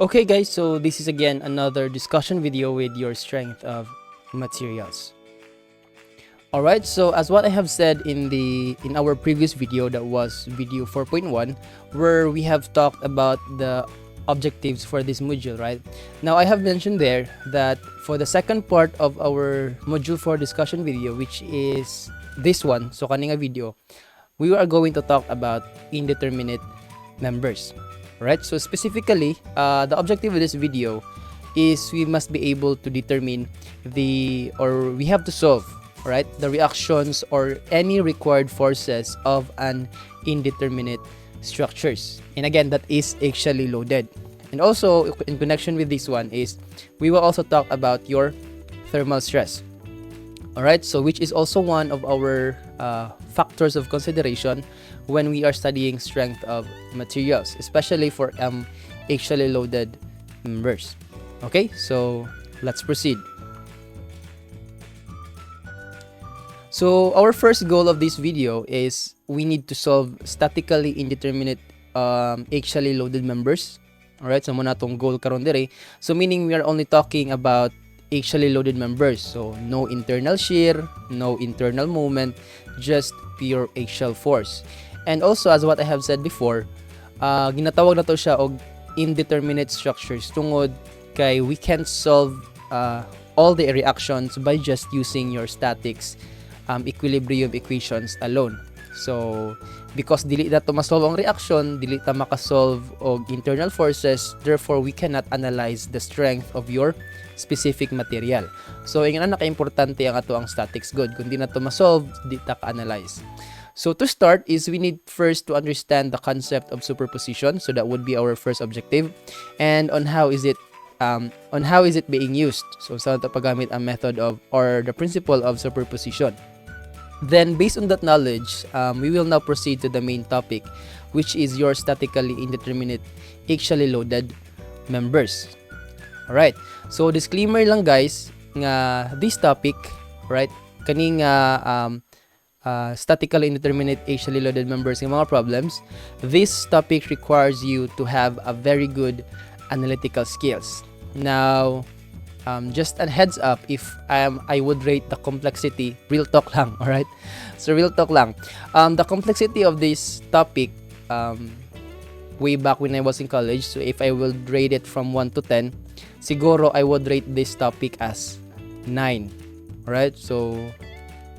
Okay guys, so this is again another discussion video with your strength of materials. Alright, so as what I have said in our previous video, that was video 4.1, where we have talked about the objectives for this module, right? Now I have mentioned there that for the second part of our module 4 discussion video, which is this one, so kaninga video, we are going to talk about indeterminate members. Right, so specifically, the objective of this video is we must be able to determine we have to solve, right, the reactions or any required forces of an indeterminate structures. And again, that is axially loaded. And also, in connection with this one is, we will also talk about your thermal stress. Alright, so which is also one of our factors of consideration when we are studying strength of materials, especially for axially loaded members. Okay, so let's proceed. So our first goal of this video is we need to solve statically indeterminate axially loaded members. Alright, so muna tong goal karon dire. So meaning we are only talking about axially loaded members, so no internal shear, no internal moment, just pure axial force. And also, as what I have said before, ginatawag na to siya og indeterminate structures tungod kay we can solve all the reactions by just using your statics equilibrium equations alone. So because dili na to masolve ang reaction, dili ta makasolve og internal forces, therefore we cannot analyze the strength of your specific material. So ingana naka-importante ang ato ang statics good. Kung di na to masolve, di ta ka-analyze. So to start is we need first to understand the concept of superposition. So that would be our first objective, and on how is it being used. So saan ta paggamit ang method of or the principle of superposition. Then based on that knowledge, we will now proceed to the main topic, which is your statically indeterminate axially loaded members. Alright, so disclaimer lang guys nga this topic, right, kaning statically indeterminate axially loaded members ng mga problems, this topic requires you to have a very good analytical skills. Now, just a heads up, if I would rate the complexity, real talk lang, alright? So real talk lang. The complexity of this topic, way back when I was in college, so if I will rate it from 1 to 10, siguro I would rate this topic as 9. Alright? So,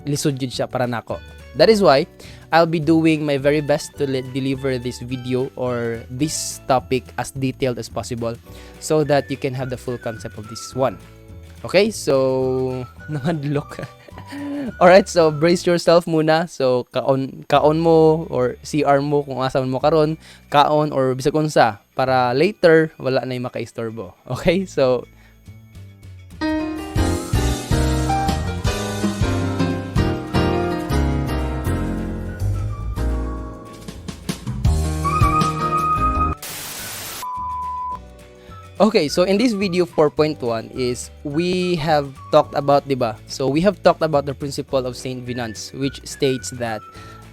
lisod yun siya para nako. That is why I'll be doing my very best to deliver this video or this topic as detailed as possible so that you can have the full concept of this one. Okay? So, namadlok. Alright, so brace yourself muna. So, kaon mo or CR mo kung asan mo karon, kaon or bisag unsa para later wala na yung makaistorbo. Okay? So, okay, so in this video 4.1 is we have talked about, diba? So we have talked about the principle of Saint Venant's, which states that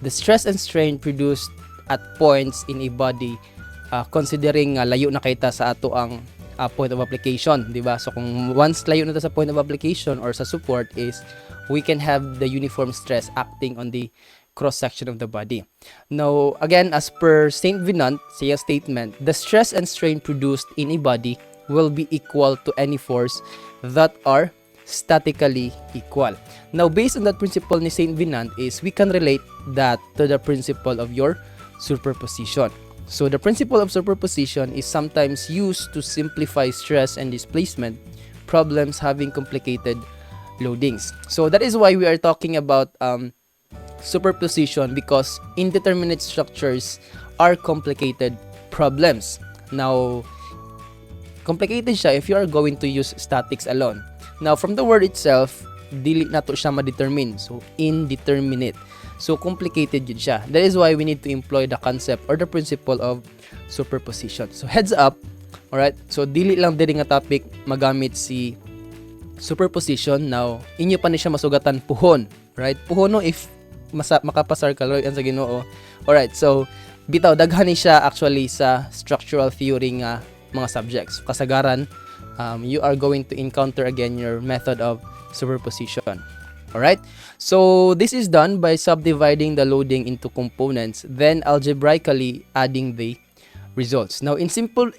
the stress and strain produced at points in a body, considering layo na kita sa ato ang point of application, diba? So kung once layo na ta sa point of application or sa support is we can have the uniform stress acting on the cross-section of the body. Now, again, as per Saint Venant, siya statement, the stress and strain produced in a body will be equal to any force that are statically equal. Now, based on that principle ni Saint Venant is we can relate that to the principle of your superposition. So, the principle of superposition is sometimes used to simplify stress and displacement problems having complicated loadings. So, that is why we are talking about superposition, because indeterminate structures are complicated problems. Now, complicated siya if you are going to use statics alone. Now, from the word itself, dili na to siya ma-determine. So, indeterminate. So, complicated yun siya. That is why we need to employ the concept or the principle of superposition. So, heads up, alright? So, dili lang din nga topic magamit si superposition. Now, inyo pa ni siya masugatan puhon, right? Puhono if makapasar ka Lord sa Ginoo. Alright, so bitaw daghan ni siya actually sa structural theory nga mga subjects. Kasagaran, you are going to encounter again your method of superposition. Alright? So, this is done by subdividing the loading into components, then algebraically adding the results. Now, in simple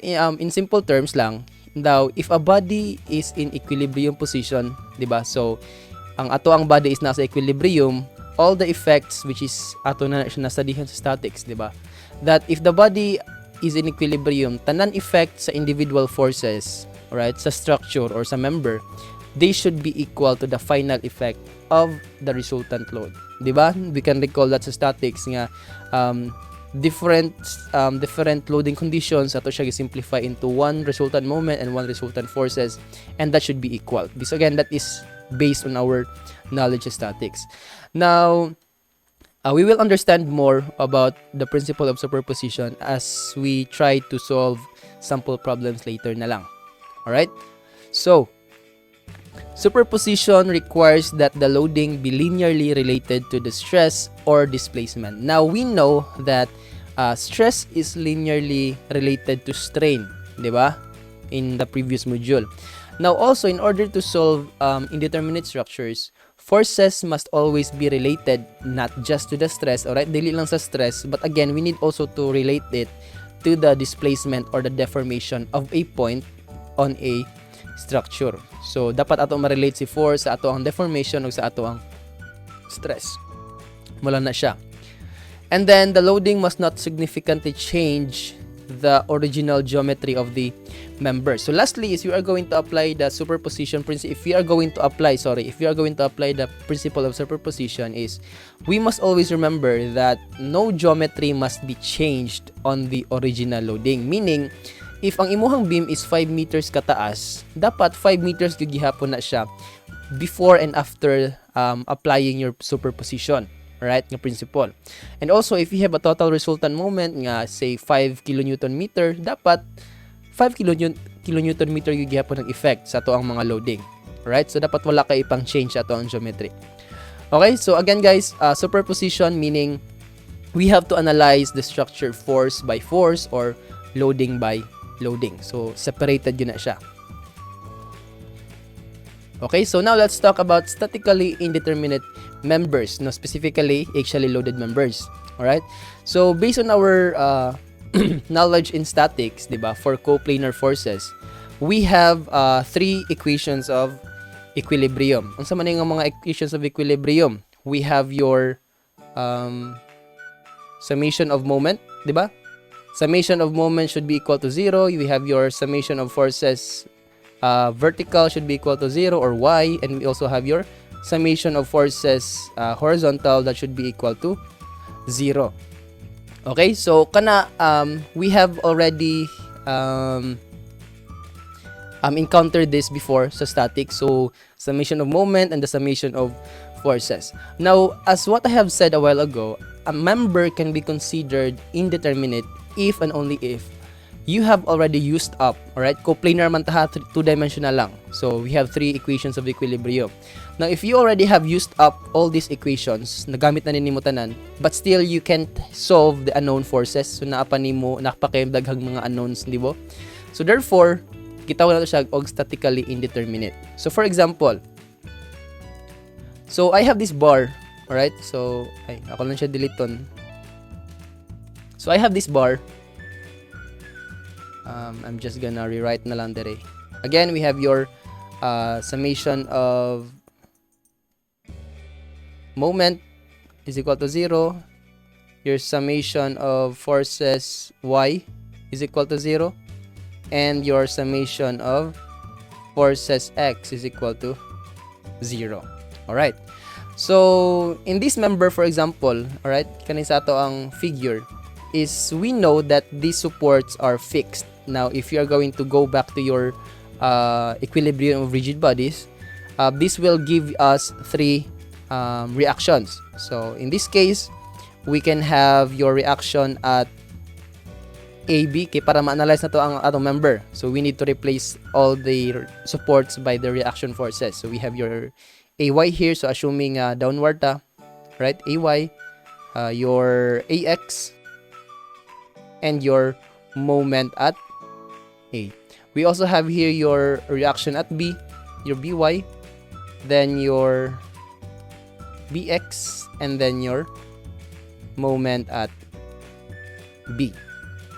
terms lang, now, if a body is in equilibrium position, diba? So, ang body is nasa equilibrium, all the effects which is ato na nastudihan sa statics, diba? That if the body is in equilibrium, tanan effect sa individual forces, right, sa structure or sa member, they should be equal to the final effect of the resultant load. Diba? We can recall that sa statics nga different loading conditions ato siya simplify into one resultant moment and one resultant forces, and that should be equal. This again, that is based on our knowledge of statics. Now, we will understand more about the principle of superposition as we try to solve sample problems later na lang. Alright? So, superposition requires that the loading be linearly related to the stress or displacement. Now, we know that stress is linearly related to strain, di ba? In the previous module. Now, also, in order to solve indeterminate structures, forces must always be related not just to the stress, alright? Dili lang sa stress, but again, we need also to relate it to the displacement or the deformation of a point on a structure. So, dapat ato ma-relate si force sa ato ang deformation o sa ato ang stress. Wala na siya. And then, the loading must not significantly change the original geometry of the member. So, lastly, is we are going to apply the superposition principle. If we are going to apply the principle of superposition, is we must always remember that no geometry must be changed on the original loading. Meaning, if ang imuhang beam is 5 meters kataas, dapat 5 meters gihapon na siya before and after applying your superposition, right, nga principle. And also, if you have a total resultant moment nga say 5 kilonewton meter, dapat 5 kilonewton meter gihapon ng effect sa ato ang mga loading. Right? So dapat wala kay ipang change sa ato ang geometry. Okay? So again guys, superposition meaning we have to analyze the structure force by force or loading by loading. So, separated yun na siya. Okay, so now let's talk about statically indeterminate members, no, specifically axially loaded members. Alright? So, based on our knowledge in statics, diba, for coplanar forces, we have three equations of equilibrium. Ang sama na yung mga equations of equilibrium, we have your summation of moment, diba? Summation of moment should be equal to 0. We have your summation of forces vertical should be equal to 0 or y, and we also have your summation of forces horizontal that should be equal to 0. Okay, so kana we have already encountered this before sa statics. So summation of moment and the summation of forces. Now, as what I have said a while ago, a member can be considered indeterminate if and only if you have already used up, alright? Coplanar man taha, two-dimensional lang. So, we have three equations of equilibrium. Now, if you already have used up all these equations, nagamit na ninyo tanan, but still you can't solve the unknown forces, so nakapakaydaghag mga unknowns, di ba? So, therefore, kitawag na ito siya og statically indeterminate. So, for example, so I have this bar, alright? So, ako lang siya deleton. So, I have this bar. I'm just gonna rewrite na lang dere. Again, we have your summation of moment is equal to 0. Your summation of forces y is equal to 0. And your summation of forces x is equal to 0. Alright. So, in this member, for example, alright, kanin sa ato ang figure, is we know that these supports are fixed. Now, if you are going to go back to your equilibrium of rigid bodies, this will give us three reactions. So, in this case, we can have your reaction at AB, kay para ma-analyze na to ang atong member. So, we need to replace all the supports by the reaction forces. So, we have your AY here. So, assuming downward ta, right? AY, your AX, and your moment at A. We also have here your reaction at B, your By, then your Bx, and then your moment at B.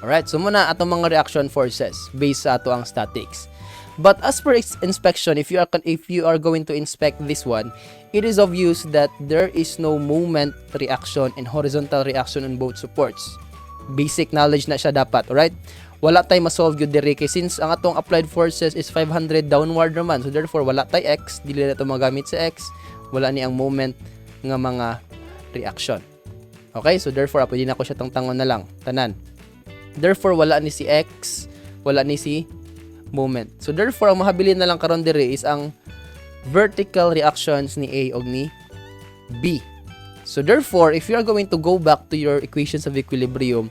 Alright, so muna atong mga reaction forces based sa ato ang statics. But as per inspection, if you are going to inspect this one, it is obvious that there is no moment reaction and horizontal reaction on both supports. Basic knowledge na siya dapat, alright? Wala tay ma-solve yun diri kay since ang atong applied forces is 500 downward naman. So therefore, wala tay X, dili na ito magamit sa X, wala ni ang moment nga mga reaction. Okay, so therefore, pwede na ko siya tangtangon na lang, tanan. Therefore, wala ni si X, wala ni si moment. So therefore, ang mahabilin na lang karon diri is ang vertical reactions ni A og ni B. So therefore, if you are going to go back to your equations of equilibrium,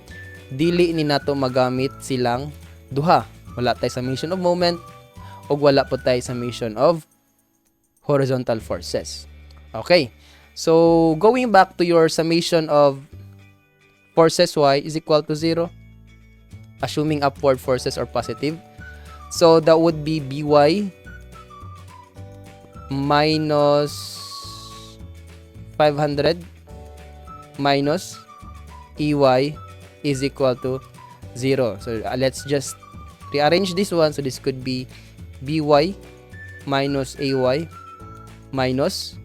dili ni nato magamit silang duha. Wala tay summation of moment og wala po tay summation of horizontal forces. Okay. So going back to your summation of forces Y is equal to 0, assuming upward forces are positive. So that would be By minus 500 minus EY is equal to 0. So let's just rearrange this one. So this could be By minus AY minus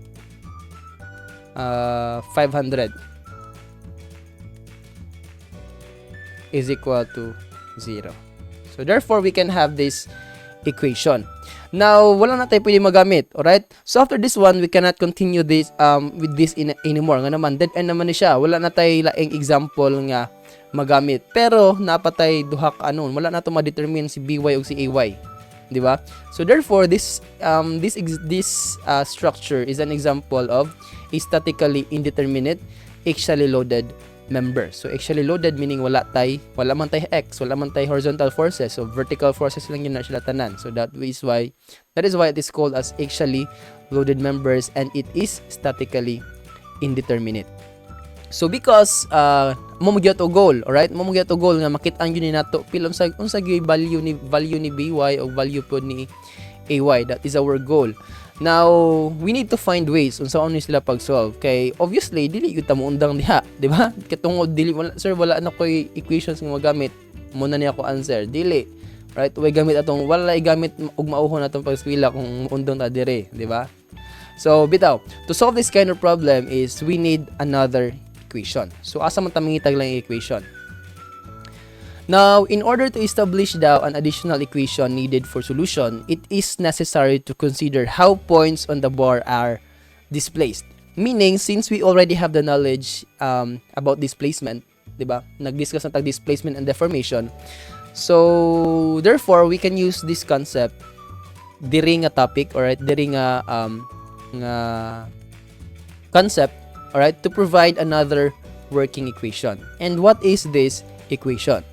500 is equal to 0. So therefore, we can have this equation. Now, wala na tayo pwede magamit, alright? So after this one, we cannot continue this with this anymore. Nga naman, dead end naman ni siya. Wala na tayo laing example nga magamit. Pero napatay duha ka anon. Wala na to ma-determine si BY o si AY, di ba? So therefore, this structure is an example of a statically indeterminate axially loaded member. So axially loaded meaning wala man tay X, wala man tay horizontal forces. So vertical forces lang yun na sila tanan. So that is why it is called as axially loaded members, and it is statically indeterminate. So because mo gyud to goal, alright? Mo gyud to goal nga makit-an gyud ni nato pil unsa gyud value ni BY o value pod ni AY. That is our goal. Now, we need to find ways unsa ni sila pag-solve. Kay obviously dili gyud ta mo undang diha, di ba? Katungod dili wala na koy equations nga magamit. Mo na niya ko answer. Dili. Right? Way gamit atong wala gamit og mauhon atong pag-eskwela kung undang ta dire, di ba? So, bitaw, to solve this kind of problem is we need another equation. So, asa man ta mangitag lang equation? Now, in order to establish daw an additional equation needed for solution, it is necessary to consider how points on the bar are displaced. Meaning, since we already have the knowledge about displacement, diba? Nag-discuss na tag displacement and deformation. So, therefore, we can use this concept diri nga topic, alright, diri nga concept, alright, to provide another working equation. And what is this equation?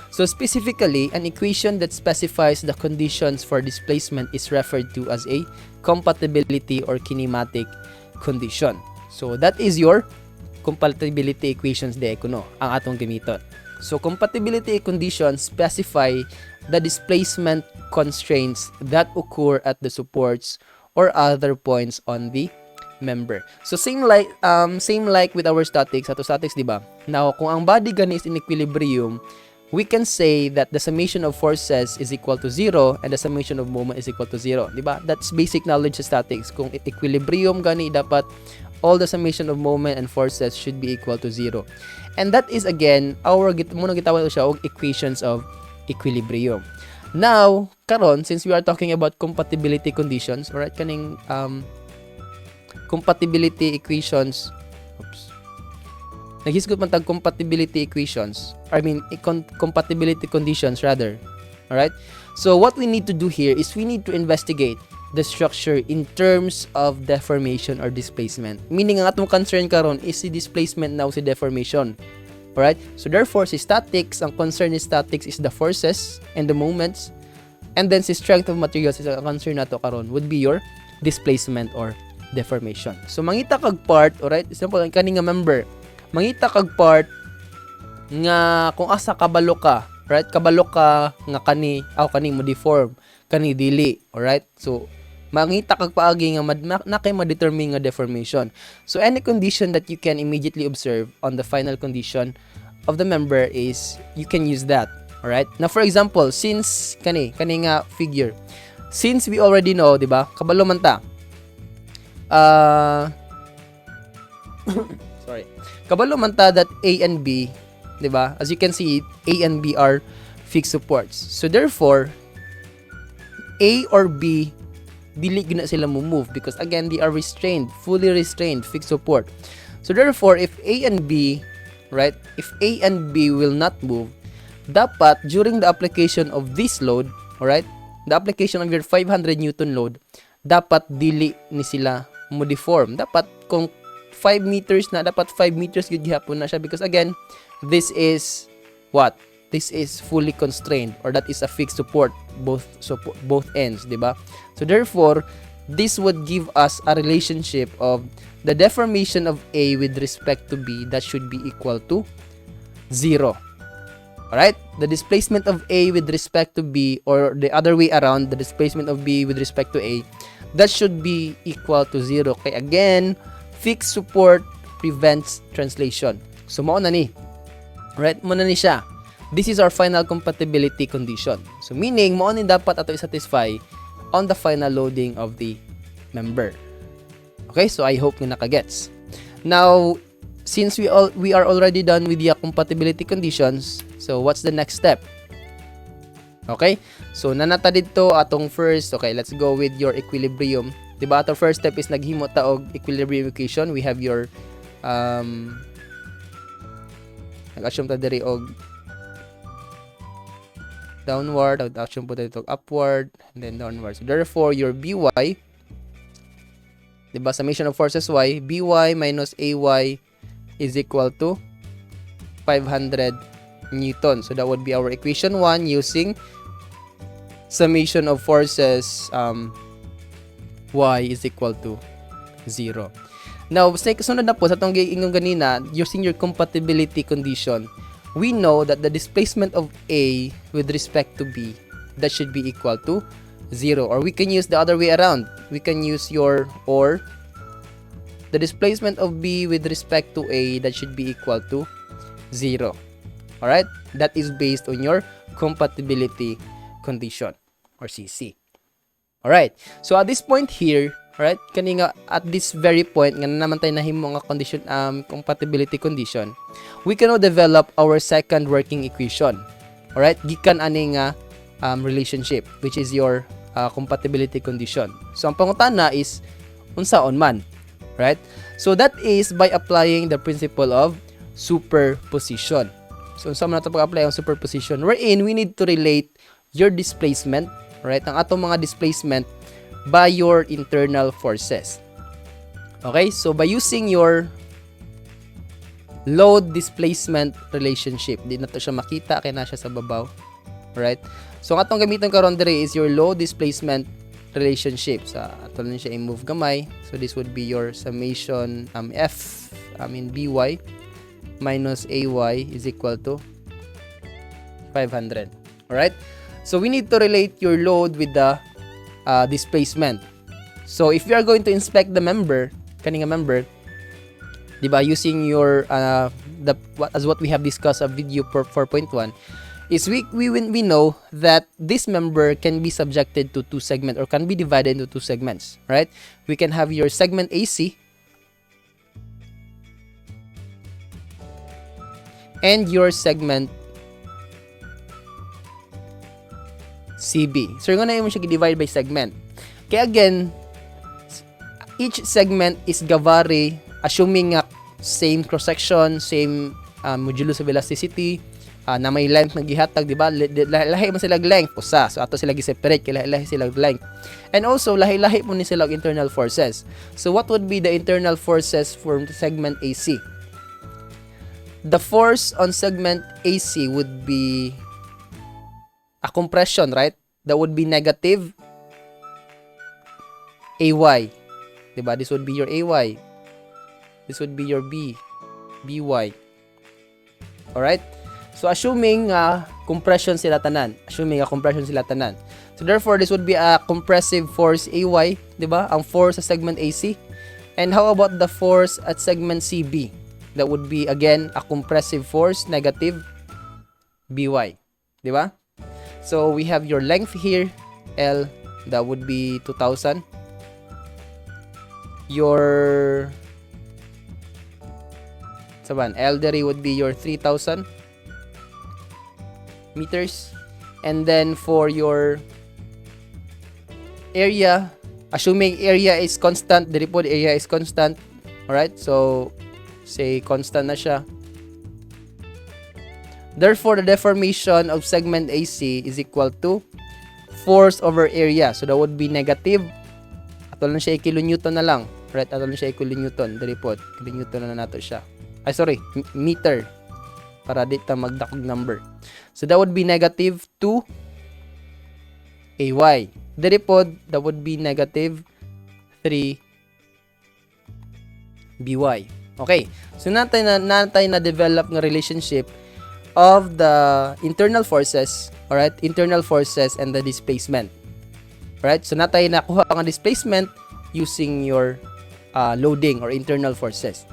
So specifically, an equation that specifies the conditions for displacement is referred to as a compatibility or kinematic condition. So that is your compatibility equations de kuno ang atong gamiton. So compatibility conditions specify the displacement constraints that occur at the supports or other points on the member. So same like with our statics, ato statics, di ba? Now, kung ang body gani is in equilibrium, we can say that the summation of forces is equal to 0 and the summation of moment is equal to 0. Diba? That's basic knowledge sa statics. Kung equilibrium gani, dapat all the summation of moment and forces should be equal to 0. And that is again, muna gitawag siya og equations of equilibrium. Now, karon, since we are talking about compatibility conditions, alright, kaning compatibility equations, naghisgot man tag compatibility equations, compatibility conditions rather. Alright? So what we need to do here is we need to investigate the structure in terms of deformation or displacement. Meaning ang atong concern karon is si displacement now si deformation. Alright? So therefore si statics, ang concern ni statics is the forces and the moments, and then si strength of materials is ang concern nato karon would be your displacement or deformation. So mangita kag part, alright? Example kani nga member, mangita kag part nga kung asa kabalo ka, Right? Kabalo ka nga kani mo deform, kani dili. Alright? So mangita kag paagi nga na kay ma-determine nga deformation. So any condition that you can immediately observe on the final condition of the member is you can use that. Alright? Now for example, since kani nga figure, since we already know, di ba? Kabalo man ta. Sorry. Kabalo man ta that A and B, 'di ba? As you can see, A and B are fixed supports. So therefore, A or B dili gina sila move because again, they are restrained, fully restrained fixed support. So therefore, if A and B, right? If A and B will not move, dapat during the application of this load, all right? The application of your 500 Newton load, dapat dili ni sila mo deform. Dapat kung 5 meters na, dapat 5 meters gud gihapon na siya because again, this is what? This is fully constrained or that is a fixed support both ends, di ba? So therefore, this would give us a relationship of the deformation of A with respect to B that should be equal to 0. Alright? The displacement of A with respect to B, or the other way around, the displacement of B with respect to A, that should be equal to 0. Okay, again, fixed support prevents translation. So, mao na ni. Right? Mao na ni siya. This is our final compatibility condition. So, meaning, mao ni dapat ato i-satisfy on the final loading of the member. Okay? So, I hope nga nakagets. Now, since we are already done with the compatibility conditions, so what's the next step? Okay? So, nanata dito atong first, okay, let's go with your equilibrium. Diba, atong first step is naghimo ta og equilibrium equation. We have your nag-assume ta diri og downward, nag-assume po dito upward, and then downward. So, therefore, your BY, diba, summation of forces Y, BY minus AY is equal to 500 Newton. So, that would be our equation 1 using summation of forces Y is equal to 0. Now, sunod na po sa itong ingong ganina, using your compatibility condition, we know that the displacement of A with respect to B, that should be equal to 0. Or we can use the other way around. We can use the displacement of B with respect to A, that should be equal to 0. Alright? That is based on your compatibility condition, or CC. Alright? So, at this point here, alright, kaninga at this very point, nga naman tayo nahimo nga condition, compatibility condition, we can now develop our second working equation. Alright? Gikan ani nga relationship, which is your compatibility condition. So, ang pangutana is, unsaon man. Right? So, that is by applying the principle of superposition. So, saan mo na ito pag-apply ang superposition? Wherein, we need to relate your displacement, right? Ang atong mga displacement by your internal forces. Okay? So, by using your load displacement relationship, di na ito siya makita, kaya na siya sa babaw. Right? So, ang atong gamitin karon diri is your load displacement relationship. Sa ato lang siya i-move gamay. So, this would be your summation BY minus AY is equal to 500. Alright? So, we need to relate your load with the displacement. So, if you are going to inspect the member, kaning member, diba, using your as what we have discussed of video 4.1, is we know that this member can be subjected to two segments, or can be divided into two segments, right? We can have your segment AC and your segment CB. So, you're gonna siya divide by segment. Kaya again, each segment is gavary, assuming same cross-section, same modulus of elasticity, na may length na gihatag, di ba? Lahi man sila length, usa. So, ato sila gi-separate, kaya lahi sila length. And also, lahi-lahi mo ni sila internal forces. So, what would be the internal forces for segment AC? The force on segment AC would be a compression, right? That would be negative AY. Diba? This would be your AY. This would be your BY. Alright? So assuming compression sila tanan. So therefore this would be a compressive force AY, 'di ba? Ang force sa segment AC. And how about the force at segment CB? That would be again a compressive force, negative BY, 'di ba? So we have your length here, L, that would be 2,000. Your L dere would be your 3,000 meters. And then for your area, assuming area is constant, dere po area is constant. Alright, so say constant na siya. Therefore, the deformation of segment AC is equal to force over area. So that would be negative. Ato lang siya kilonewton na lang. Right, ato lang siya kilonewton. Dere po, kilonewton na nato siya. Ay, sorry, meter. Para di ta magdakog number. So that would be negative 2 AY. Dere po, that would be negative 3 BY. Okay. So natay na develop ng relationship of the internal forces, alright? Internal forces and the displacement. Alright? So natay nakuha ang displacement using your loading or internal forces.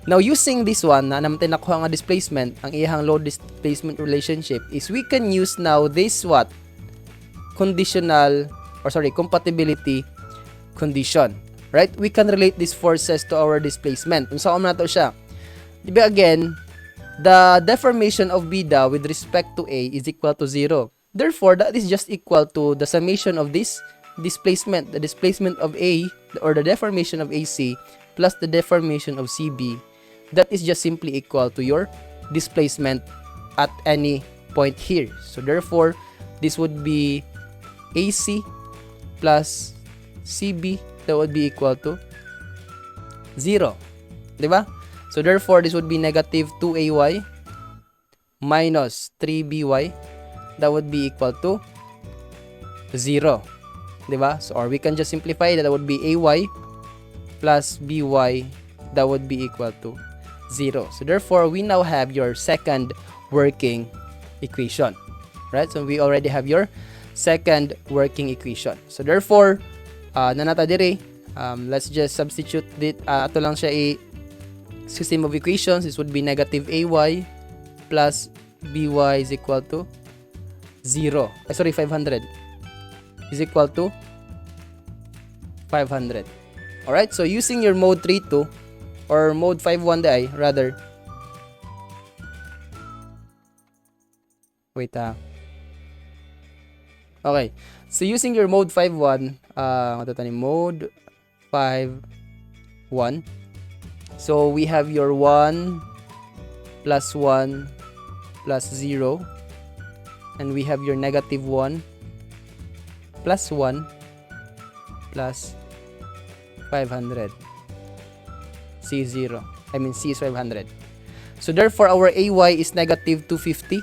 Now, using this one, na naman tayo nakuha nga displacement, ang iyang load displacement relationship is we can use now this what? Compatibility condition. Right? We can relate these forces to our displacement. Kung saan nato siya? Diba again, the deformation of beta with respect to A is equal to 0. Therefore, that is just equal to the summation of this displacement. The displacement of A, or the deformation of AC, plus the deformation of CB. That is just simply equal to your displacement at any point here. So therefore, this would be AC plus CB, that would be equal to 0. Diba? So therefore, this would be negative 2AY minus 3BY. That would be equal to 0. Diba? So, or we can just simplify that would be AY plus BY, that would be equal to 0. So therefore, we now have your second working equation. Right? So we already have your second working equation. So therefore, nanata dire, let's just substitute it. Ato lang siya system of equations. This would be negative AY plus BY is equal to 0. 500 is equal to 500. Alright, so using your mode 3.2 or mode 5.1 rather. Wait Okay, so using your mode 5.1, mode 5.1. So we have your 1 plus 1 plus 0, and we have your negative 1 plus 1 plus 500. C is 0. C is 500. So therefore, our AY is negative 250.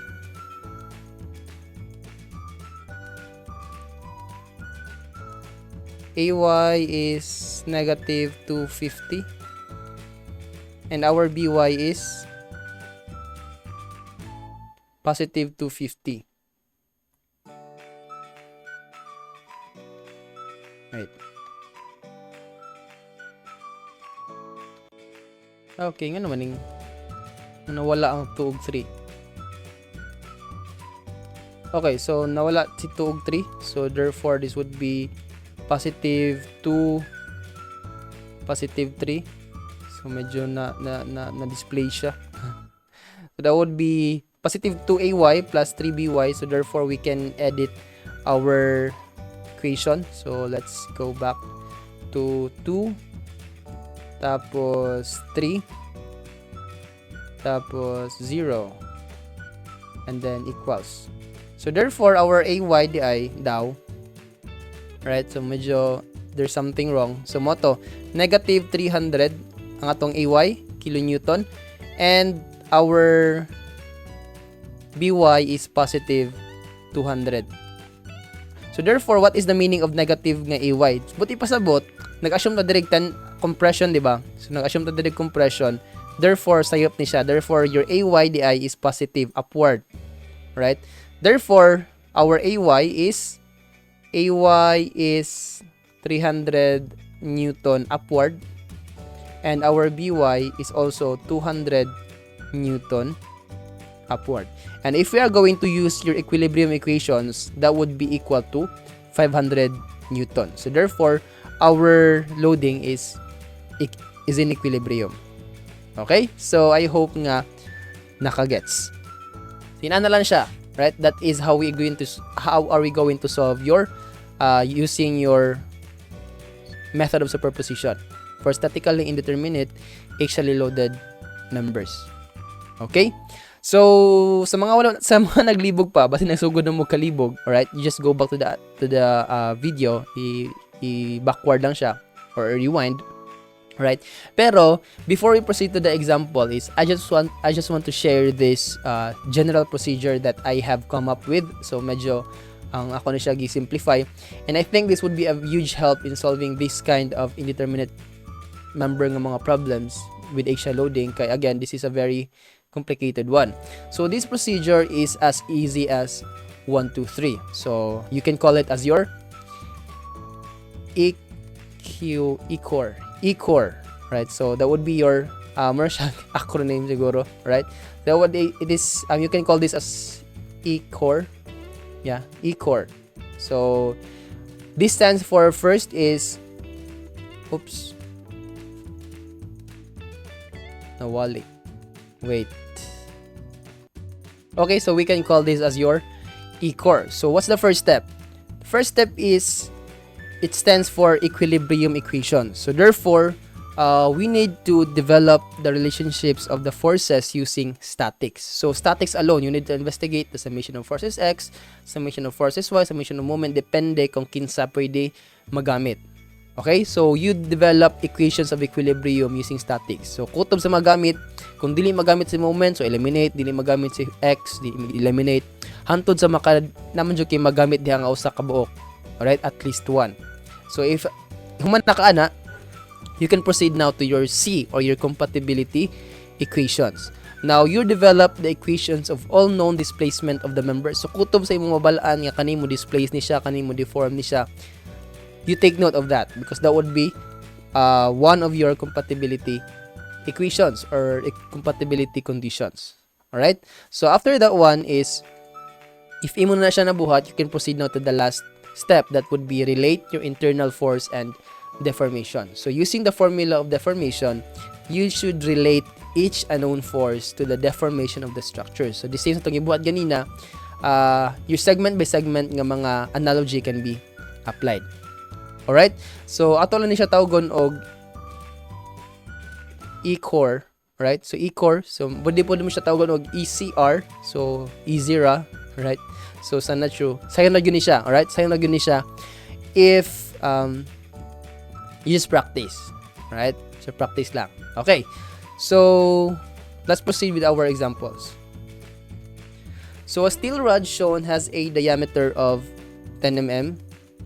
AY is negative 250. And our BY is positive 250. Right. Okay, nga naman nawala ang 2 ug 3. Okay, so nawala si 2 ug 3. So therefore, this would be positive 2, positive 3. So medyo na-display siya. So that would be positive 2AY plus 3BY. So therefore, we can edit our equation. So let's go back to 2. Tapos 3, tapos 0, and then equals. So therefore, our AY di daw, right? So medyo there's something wrong. So moto, negative 300 ang atong AY, kilonewton, and our BY is positive 200. So therefore, what is the meaning of negative nga AY? Buti pasabot, nag-assume na direct compression, di ba? So nag-assume na direct compression, Therefore, sayop ni siya. Therefore, your AY DI is positive upward. Right? Therefore, our AY is 300 Newton upward. And our BY is also 200 Newton upward. And if we are going to use your equilibrium equations, that would be equal to 500 Newton. So therefore, our loading is in equilibrium. Okay? So I hope nga nakagets. Tina na lang siya, right? That is how are we going to solve your using your method of superposition for statically indeterminate axially loaded numbers. Okay? So sa mga naglibog pa, basta nagsugod na mo kalibog, alright? You just go back to the video, i-backward lang siya or rewind. Right? Pero before we proceed to the example is I just want to share this general procedure that I have come up with. So medyo ako na siya gi-simplify, and I think this would be a huge help in solving this kind of indeterminate member ng mga problems with axial loading. Kaya again, this is a very complicated one. So this procedure is as easy as 1 2 3. So you can call it as your E-core, right? So that would be your acronym siguro, right? That would it is you can call this as E-core. Yeah, E-core. So this stands for first is nawali. Wait. Okay, so we can call this as your E-core. So what's the first step? The first step is it stands for equilibrium equation. So therefore, we need to develop the relationships of the forces using statics. So statics alone, you need to investigate the summation of forces X, summation of forces Y, summation of moment, depende kung kinsa pwede magamit. Okay? So you develop equations of equilibrium using statics. So kutob sa magamit, kung dili magamit si moment, so eliminate, dili magamit si X, eliminate. Hantod sa naman jud kay magamit diha nga usa ka buok. Alright? At least one. So if human na kaana, you can proceed now to your C or your compatibility equations. Now you develop the equations of all known displacement of the members. So kutob sa imong mabalaan nga kanimo displace ni siya, kanimo deform ni siya. You take note of that because that would be one of your compatibility equations or compatibility conditions. Alright? So after that one is if imo na siya nabuhat, you can proceed now to the last step, that would be relate your internal force and deformation. So using the formula of deformation, you should relate each unknown force to the deformation of the structure. So the same sa itong ibuhat ganina, your segment by segment nga mga analogy can be applied. Alright? So ato lang ni siya tawgon og E-core, right? So E-core, so pwede mo siya tawagon og ECR, so E0, right? So sana true. Sayang na gyud ni siya, alright? Sayang na gyud ni siya if you just practice, right? So practice lang. Okay. So let's proceed with our examples. So a steel rod shown has a diameter of 10 mm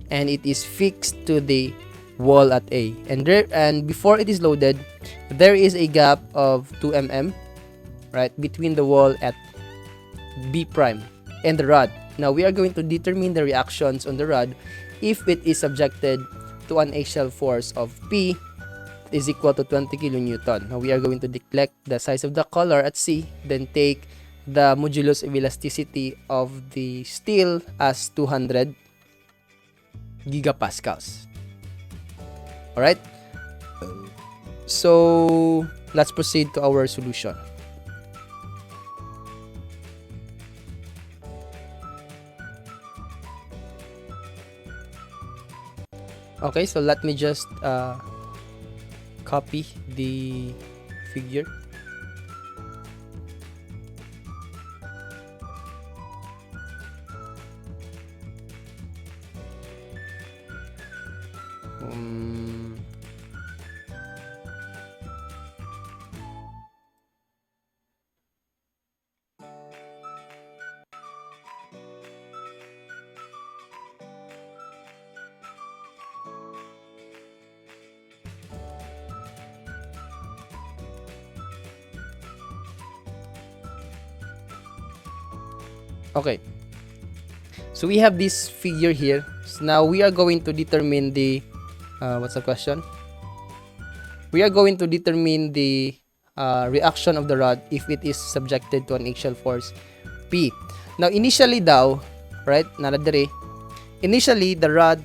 and it is fixed to the wall at A. And before it is loaded, there is a gap of 2 mm, right, between the wall at B prime and the rod. Now we are going to determine the reactions on the rod if it is subjected to an axial force of P is equal to 20 kN. Now we are going to neglect the size of the color at C, then take the modulus of elasticity of the steel as 200 gigapascals. Alright? So let's proceed to our solution. Okay, so let me just copy the figure. Okay. So we have this figure here. So now we are going to determine the what's the question? We are going to determine the reaction of the rod if it is subjected to an axial force P. Now initially daw, right? Initially the rod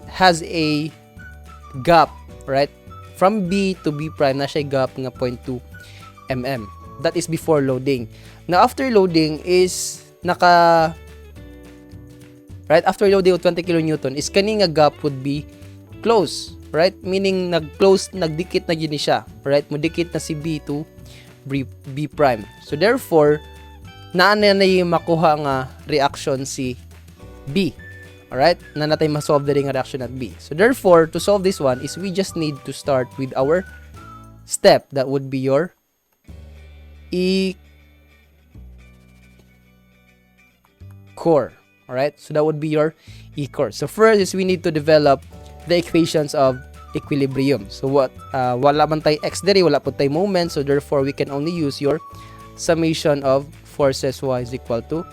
has a gap, right? From B to B prime na siya gap nga 0.2 mm. That is before loading. Now after loading is right after loading of 20 kN is kani nga gap would be close, right? Meaning nagdikit na gini siya, right? Mudikit na si B to B prime. So therefore naa na yung makuha nga reaction si B. Alright? Na natay ma-solve the nga reaction at B. So therefore to solve this one is we just need to start with our step. That would be your E-core. Alright? So that would be your E-core. So first is we need to develop the equations of equilibrium. So what? Wala man tay x diri, wala po tay moment. So therefore we can only use your summation of forces y is equal to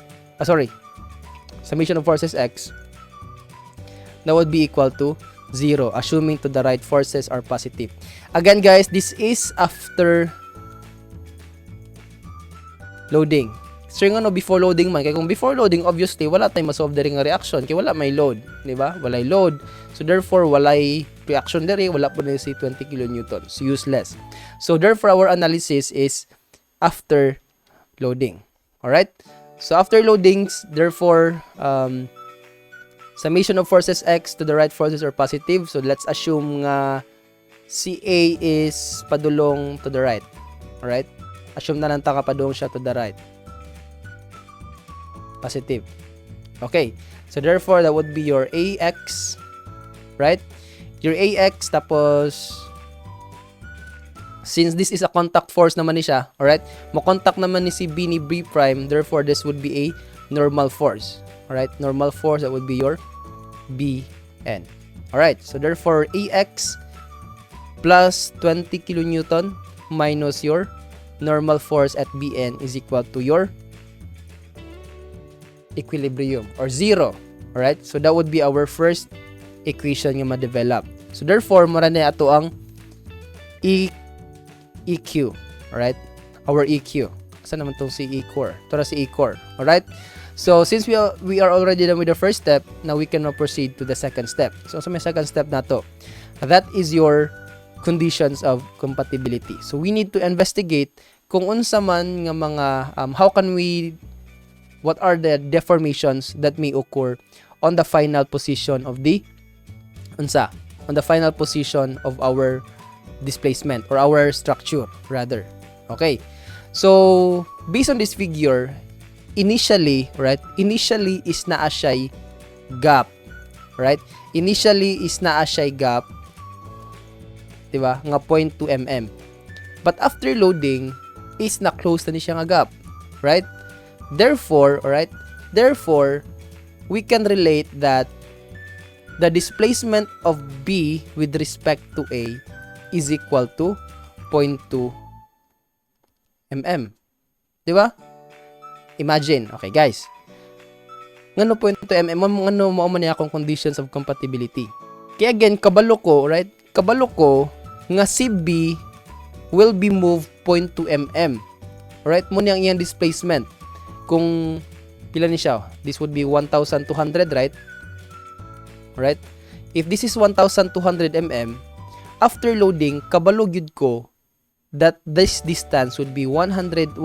summation of forces x. That would be equal to 0, assuming to the right forces are positive. Again guys, this is after loading. So yung ano, before loading man. Kaya kung before loading, obviously, wala tayong masolve diri nga reaction. Kaya wala may load. Diba? Walay load. So therefore, walay reaction diri. Wala po na si 20 kN. So useless. So therefore, our analysis is after loading. Alright? So after loadings, therefore, summation of forces x to the right forces are positive. So let's assume nga CA is padulong to the right. Alright? Assume na lang ta padulong siya to the right. Positive. Okay. So therefore, that would be your AX. Right? Your AX tapos since this is a contact force naman ni siya, alright? Mo-contact naman ni si B ni B prime, therefore this would be a normal force. Alright? Normal force, that would be your BN. Alright? So therefore, AX plus 20 kN minus your normal force at BN is equal to your equilibrium or 0. Alright? So that would be our first equation nga ma-develop. So therefore, mara na ato ang EQ. Alright? Our EQ. Saan naman itong si E-core? Ito na si E-core. Alright? So since we are already done with the first step, now we can now proceed to the second step. So may second step na to. That is your conditions of compatibility. So we need to investigate kung unsa man nga mga what are the deformations that may occur on the final position of the on the final position of our displacement or our structure rather. Okay. So based on this figure, initially is naa siya gap, right? Initially is naa siya gap, 'di ba? Nga 0.2 mm. But after loading is na close na ni siya nga gap, right? Therefore, we can relate that the displacement of B with respect to A is equal to 0.2 mm. 'Di ba? Imagine, okay guys. Ngano 0.2 mm, ngano mao man akong conditions of compatibility. Kaya again, kabalo ko, right? Kabalo ko nga si B will be moved 0.2 mm. Right? Mo niyang iyang displacement. Kung pila ni siya, this would be 1,200, right? Right? If this is 1,200 mm, after loading, kabalo gyud ko that this distance would be 1,200.2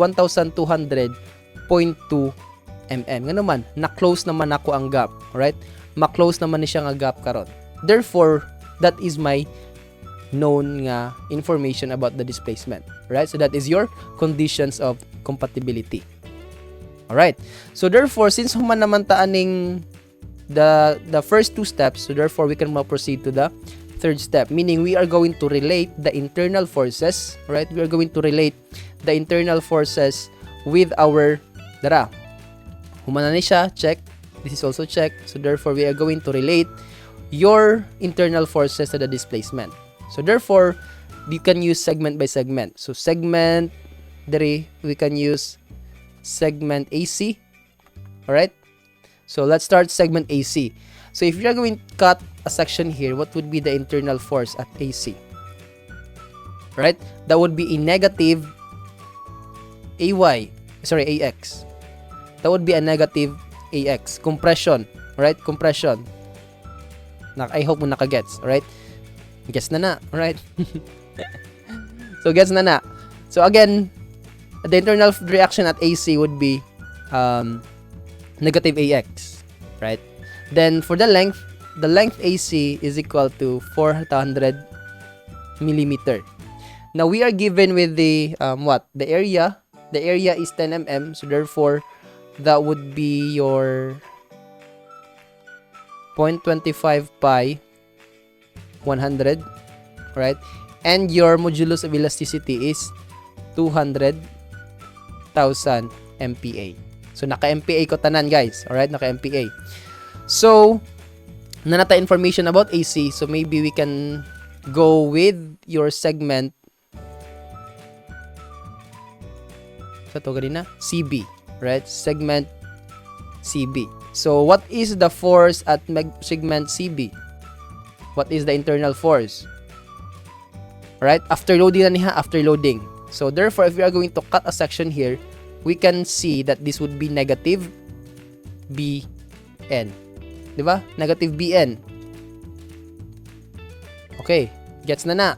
mm. Nga naman, na-close naman ako ang gap, right? Ma-close naman ni siya nga gap karon. Therefore, that is my known nga information about the displacement, right? So that is your conditions of compatibility. Alright. So therefore, since human naman taaning the first two steps, so therefore we can now proceed to the third step, meaning we are going to relate the internal forces, right? We are going to relate the internal forces with our human na ni siya, check. This is also check. So therefore, we are going to relate your internal forces to the displacement. So therefore, you can use segment by segment. So segment, we can use segment AC, Alright? So let's start segment AC. So if you're going to cut a section here, what would be the internal force at AC? Right? That would be a negative AX. That would be a negative AX. Compression. Right? Compression. I hope mo nakagets. Alright? Gets na. Alright? So, gets na. So, again, the internal reaction at AC would be negative AX. Right? Then, for the length AC is equal to 400 millimeter. Now, we are given with the, The area. The area is 10 mm. So, therefore, that would be your 0.25 pi 100. Right? And your modulus of elasticity is 200,000 MPa. So, naka-MPa ko tanan, guys. Alright? Naka-MPa. So, nanata information about AC. So, maybe we can go with your segment sa to ganina? CB. Right? Segment CB. So, what is the force at segment CB? What is the internal force? Right? After loading na niya, after loading. So, therefore, if we are going to cut a section here, we can see that this would be negative BN. Diba? Negative BN. Okay. Gets na.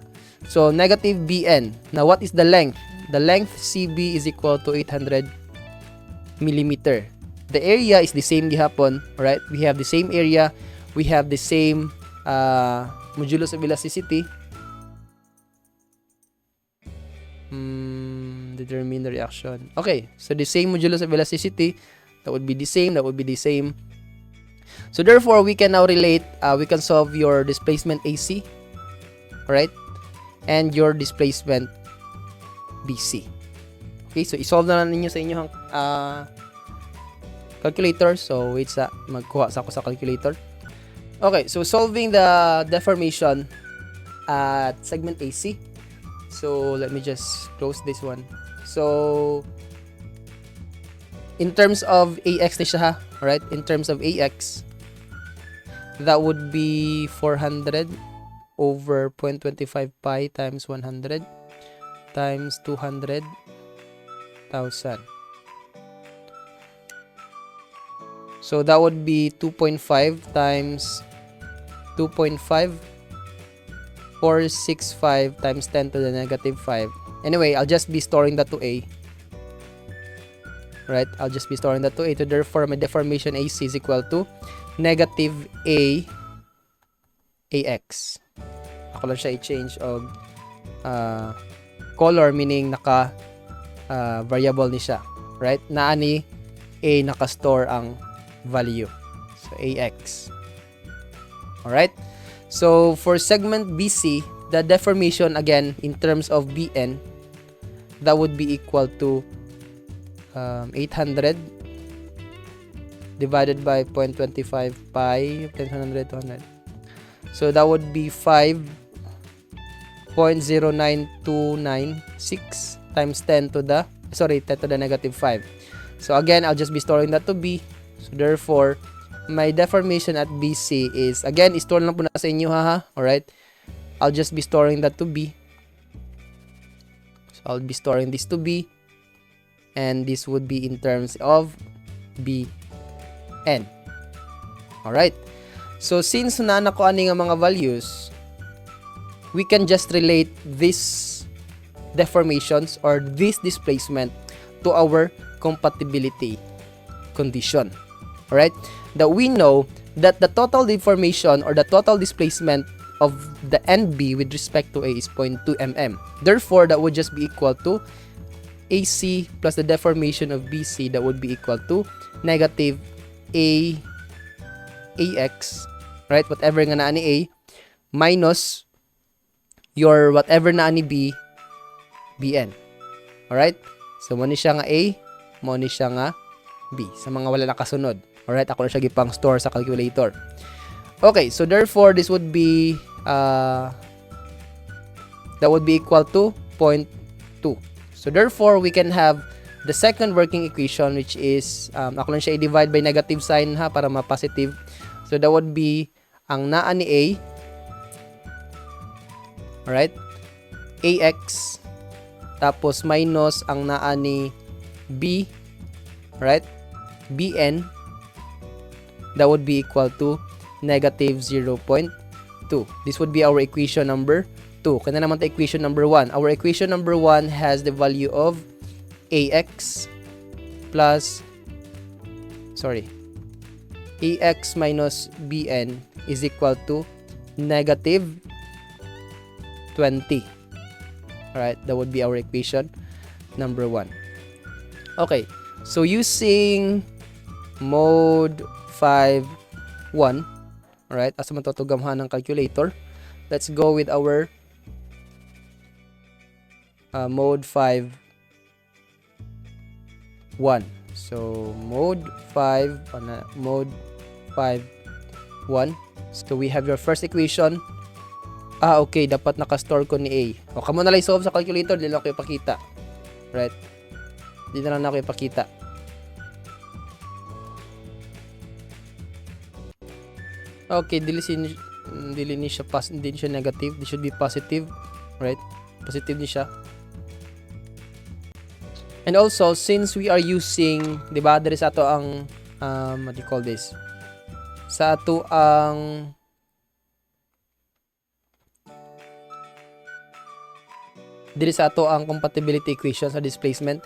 So, negative BN. Now, what is the length? The length CB is equal to 800 millimeter. The area is the same gihapon. Right? We have the same area. We have the same modulus of elasticity. Determine the reaction. Okay, so the same modulus of elasticity, that would be the same. So therefore, we can now relate, we can solve your displacement AC, right? And your displacement BC. Okay, so isolve na ninyo sa inyong calculator. So wait sa magkuha sa ako sa calculator. Okay, so solving the deformation at segment AC. So let me just close this one. So in terms of AX na siya ha, right? In terms of AX, that would be 400 over 0.25 pi times 100 times 200,000. So that would be 2.5 times 2.5, 465 times 10 to the negative 5. Anyway, I'll just be storing that to A. Right? I'll just be storing that to A. So therefore, my deformation AC is equal to negative AX. Ako lang siya i-change of color, meaning naka variable ni siya. Right? Naani A naka-store ang value. So, AX. Alright? So, for segment BC, the deformation, again, in terms of BN, that would be equal to 800 divided by 0.25 pi 100, 200. So, that would be 5.09296 times 10 to the negative 5. So, again, I'll just be storing that to B. So, therefore, my deformation at BC is, again, store lang po na sa inyo, ha? Alright? I'll just be storing that to B. So, I'll be storing this to B. And this would be in terms of BN. Alright? So, since naana ko ani nga mga values, we can just relate these deformations or this displacement to our compatibility condition. Alright? That we know that the total deformation or the total displacement of the NB with respect to A is 0.2 mm. Therefore, that would just be equal to AC plus the deformation of BC, that would be equal to negative AX, right? Whatever nga na ni A minus your whatever na ni B, BN. Alright? So, mo ni siya nga A, mo ni siya nga B. Sa mga wala nakasunod. Alright? Ako na siya gipang store sa calculator. Okay, so therefore, this would be, that would be equal to 0.2. So therefore, we can have the second working equation, which is, ako lang siya i-divide by negative sign ha, para ma-positive. So, that would be, ang naa ni A, alright, AX, tapos minus ang naa ni B, right, BN, that would be equal to negative 0.2. This would be our equation number 2. Kana naman ta equation number 1. Our equation number 1 has the value of AX plus, AX minus BN is equal to negative 20. Alright, that would be our equation number 1. Okay, so using mode 5, 1, alright, asa man to gamhan ng calculator, let's go with our mode 5, 1. So, mode 5, 1. So, we have your first equation. Okay, dapat nakastore ko ni A. O, kamo na lang solve sa calculator, di lang ako ipakita. Right? Di na lang ako ipakita. Okay, dili ni siya negative. This should be positive. Right? Positive ni siya. And also, since we are using, di ba, there is ato ang, what do you call this? Sa ato ang, diri sa ato ang compatibility equation sa displacement.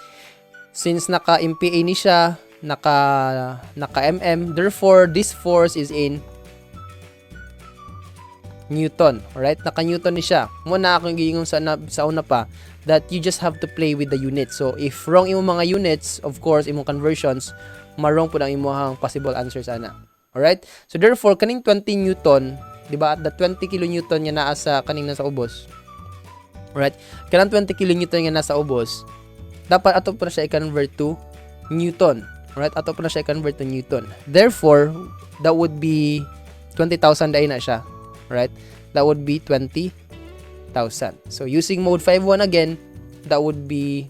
Since naka-MPa ni siya, naka-mm, therefore this force is in Newton. Alright? Naka-Newton ni siya. Muna akong giyong sa una pa that you just have to play with the units. So if wrong imong mga units, of course, imong conversions, marong po ang imong possible answer sana. Alright? So therefore, kaning 20 Newton, di ba, at the 20 kilonewton niya naa sa kaning nasa ubos. Right? Kanang 20 kilonewton nga nasa ubos, dapat ato pa na siya i-convert to Newton. Right? Ato pa na siya i-convert to Newton. Therefore, that would be 20,000 day na siya. Right? That would be 20,000. So, using mode 5.1 again, that would be,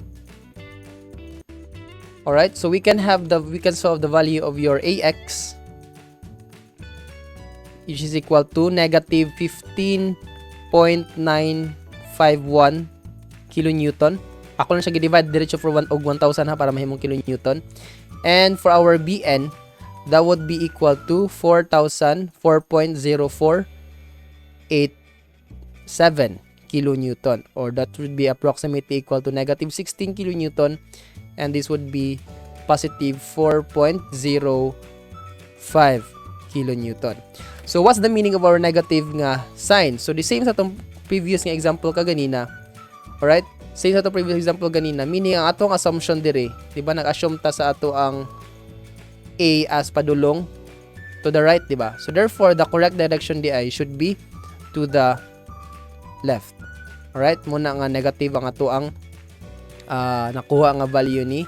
alright, so we can solve the value of your AX, which is equal to negative 15.951 kilonewton. Ako lang siya gi-divide diretso for 1 og 1,000 ha, para mahimong kilonewton. And for our BN, that would be equal to 4,004.87 kilonewton, or that would be approximately equal to negative 16 kilonewton, and this would be positive 4.05 kilonewton. So what's the meaning of our negative nga sign? So the same sa itong previous nga example kaganina. Alright? Same sa itong previous example ganina, meaning ang atong assumption dire, diba, nag-assume ta sa ato ang A as padulong to the right, diba? So therefore, the correct direction di ay should be to the left. Alright? Muna nga negative ang ato ang nakuha nga value ni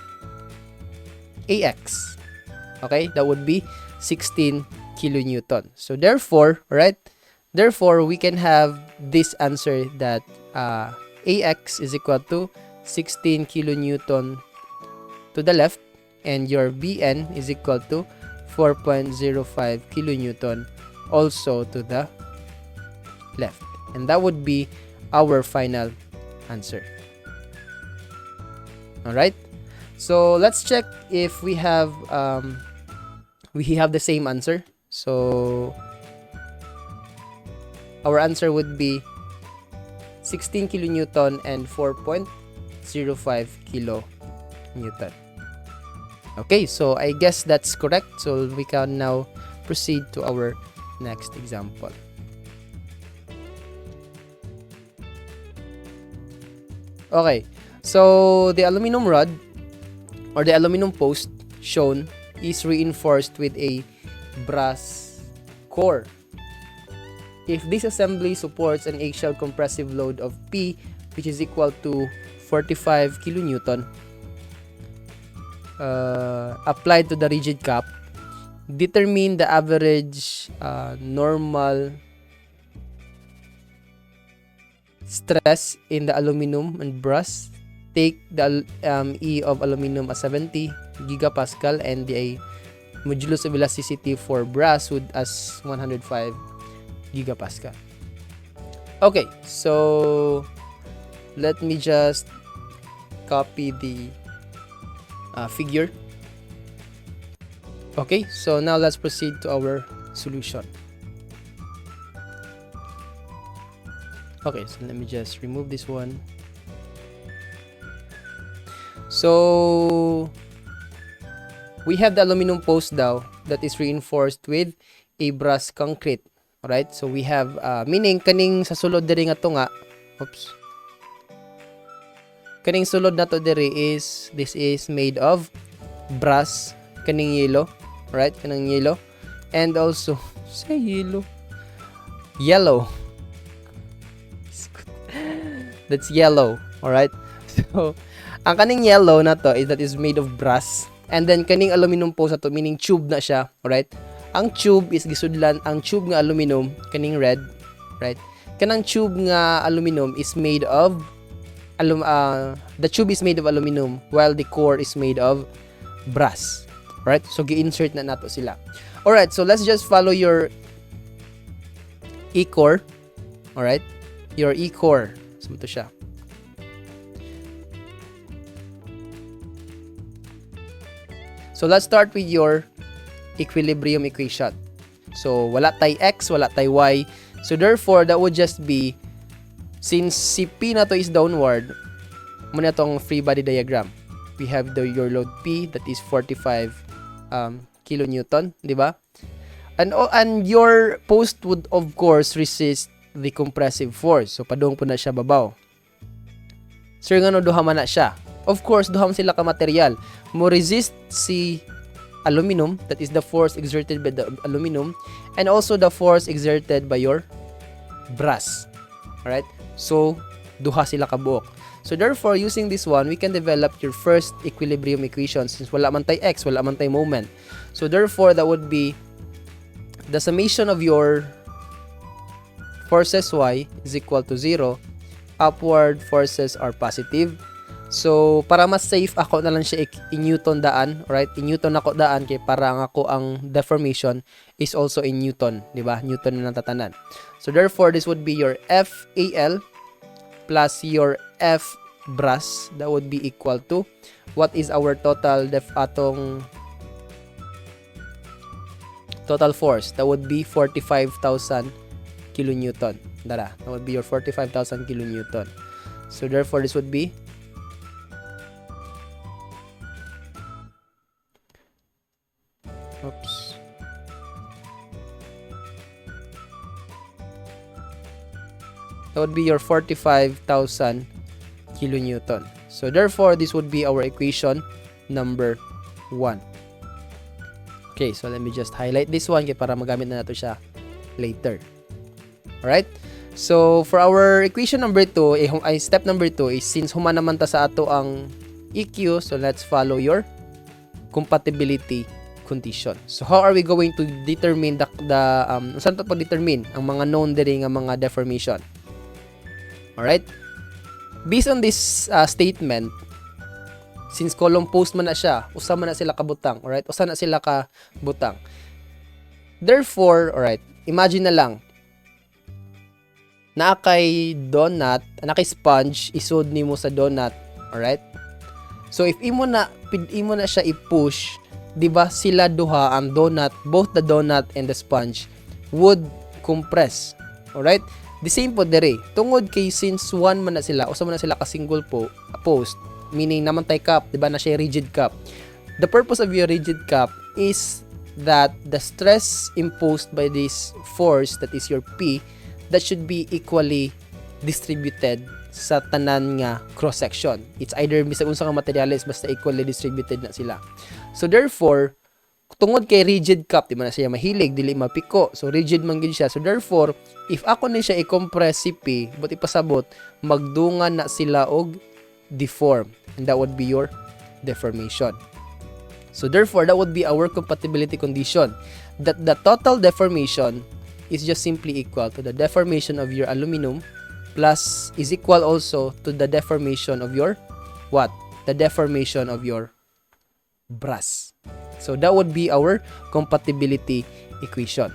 AX. Okay? That would be 16 kilonewton. So therefore, right? Therefore, we can have this answer that AX is equal to 16 kilonewton to the left, and your BN is equal to 4.05 kilonewton also to the left. And that would be our final answer. Alright? So let's check if we have the same answer. So our answer would be 16 kilonewton and 4.05 kilonewton. Okay, so I guess that's correct. So we can now proceed to our next example. Okay, so the aluminum rod or the aluminum post shown is reinforced with a brass core. If this assembly supports an axial compressive load of P, which is equal to 45 kilonewton, applied to the rigid cap, determine the average normal stress in the aluminum and brass take the E of aluminum as 70 gigapascal and the modulus of elasticity for brass would as 105 gigapascal. Okay, so let me just copy the figure. Okay, so now let's proceed to our solution. Okay, so let me just remove this one. So we have the aluminum post daw that is reinforced with a brass concrete. Alright, so we have meaning kaning sa sulod diri nga to nga. Oops. Kaning sulod na to diri is this is made of brass, kaning yellow, right? Kanang yellow. And also say yellow. Yellow. That's yellow, alright? So ang kaning yellow na to is that is made of brass. And then kaning aluminum post na to meaning tube na siya, alright? Ang tube is gisudlan, ang tube nga aluminum kaning red, right? Kanang tube nga aluminum is made of the tube is made of aluminum while the core is made of brass, right? So gi-insert na nato sila. All right, so let's just follow your E-core. All right? Your E-core. So ito siya. So let's start with your equilibrium equation. So wala tay x, wala tay y. So therefore that would just be, since si P na to is downward, muna tong free body diagram. We have your load P that is 45 kilonewton, di ba? And your post would of course resist the compressive force. So padung po na siya babaw. Sir ngano duha man na siya? Of course duha man sila ka material. Mo resist si aluminum, that is the force exerted by the aluminum, and also the force exerted by your brass. Alright? So, duha sila kabuok. So, therefore, using this one, we can develop your first equilibrium equation since wala man tay x, wala man tay moment. So, therefore, that would be the summation of your forces y is equal to 0. Upward forces are positive. So, para mas safe ako na lang siya in-Newton daan, right? In-Newton ako daan kay para ako ang deformation is also in Newton, di ba? Newton na natatanan. So, therefore, this would be your FAL plus your F brass. That would be equal to what is our total total force? That would be 45,000 kilonewton. That would be your 45,000 kilonewton. So, therefore, this would be that would be your 45,000 kilonewton. So therefore, this would be our equation number 1. Okay, so let me just highlight this one kaya para magamit na nato siya later. Alright? So for our equation number 2, step number 2 is since human naman ta sa ato ang EQ, so let's follow your compatibility condition. So how are we going to determine saan to pag-determine ang mga known diri nga mga deformation? Alright? Based on this statement, since column post man na siya, usa man na sila kabutang, alright? Usa na sila kabutang. Therefore, alright, imagine na lang, na kay donut, na kay sponge, isod nimo sa donut, alright? So if imo na siya i-push, di ba sila duha ang donut, both the donut and the sponge would compress, alright? The same po dere. Tungod kay since one man na sila, usa man na sila ka single post, meaning naman tay cup, di ba na siya rigid cup. The purpose of your rigid cup is that the stress imposed by this force, that is your P, that should be equally distributed sa tanan nga cross section. It's either bisag unsa ka materials basta equally distributed na sila. So therefore, tungod kay rigid cup, di man na siya mahilig, dili mapiko. So rigid man gid siya. So therefore, if ako ni siya i-compress si P, but ipasabot, magdungan na sila og deform. And that would be your deformation. So therefore, that would be our compatibility condition. That the total deformation is just simply equal to the deformation of your aluminum plus is equal also to the deformation of your what? The deformation of your brass. So that would be our compatibility equation.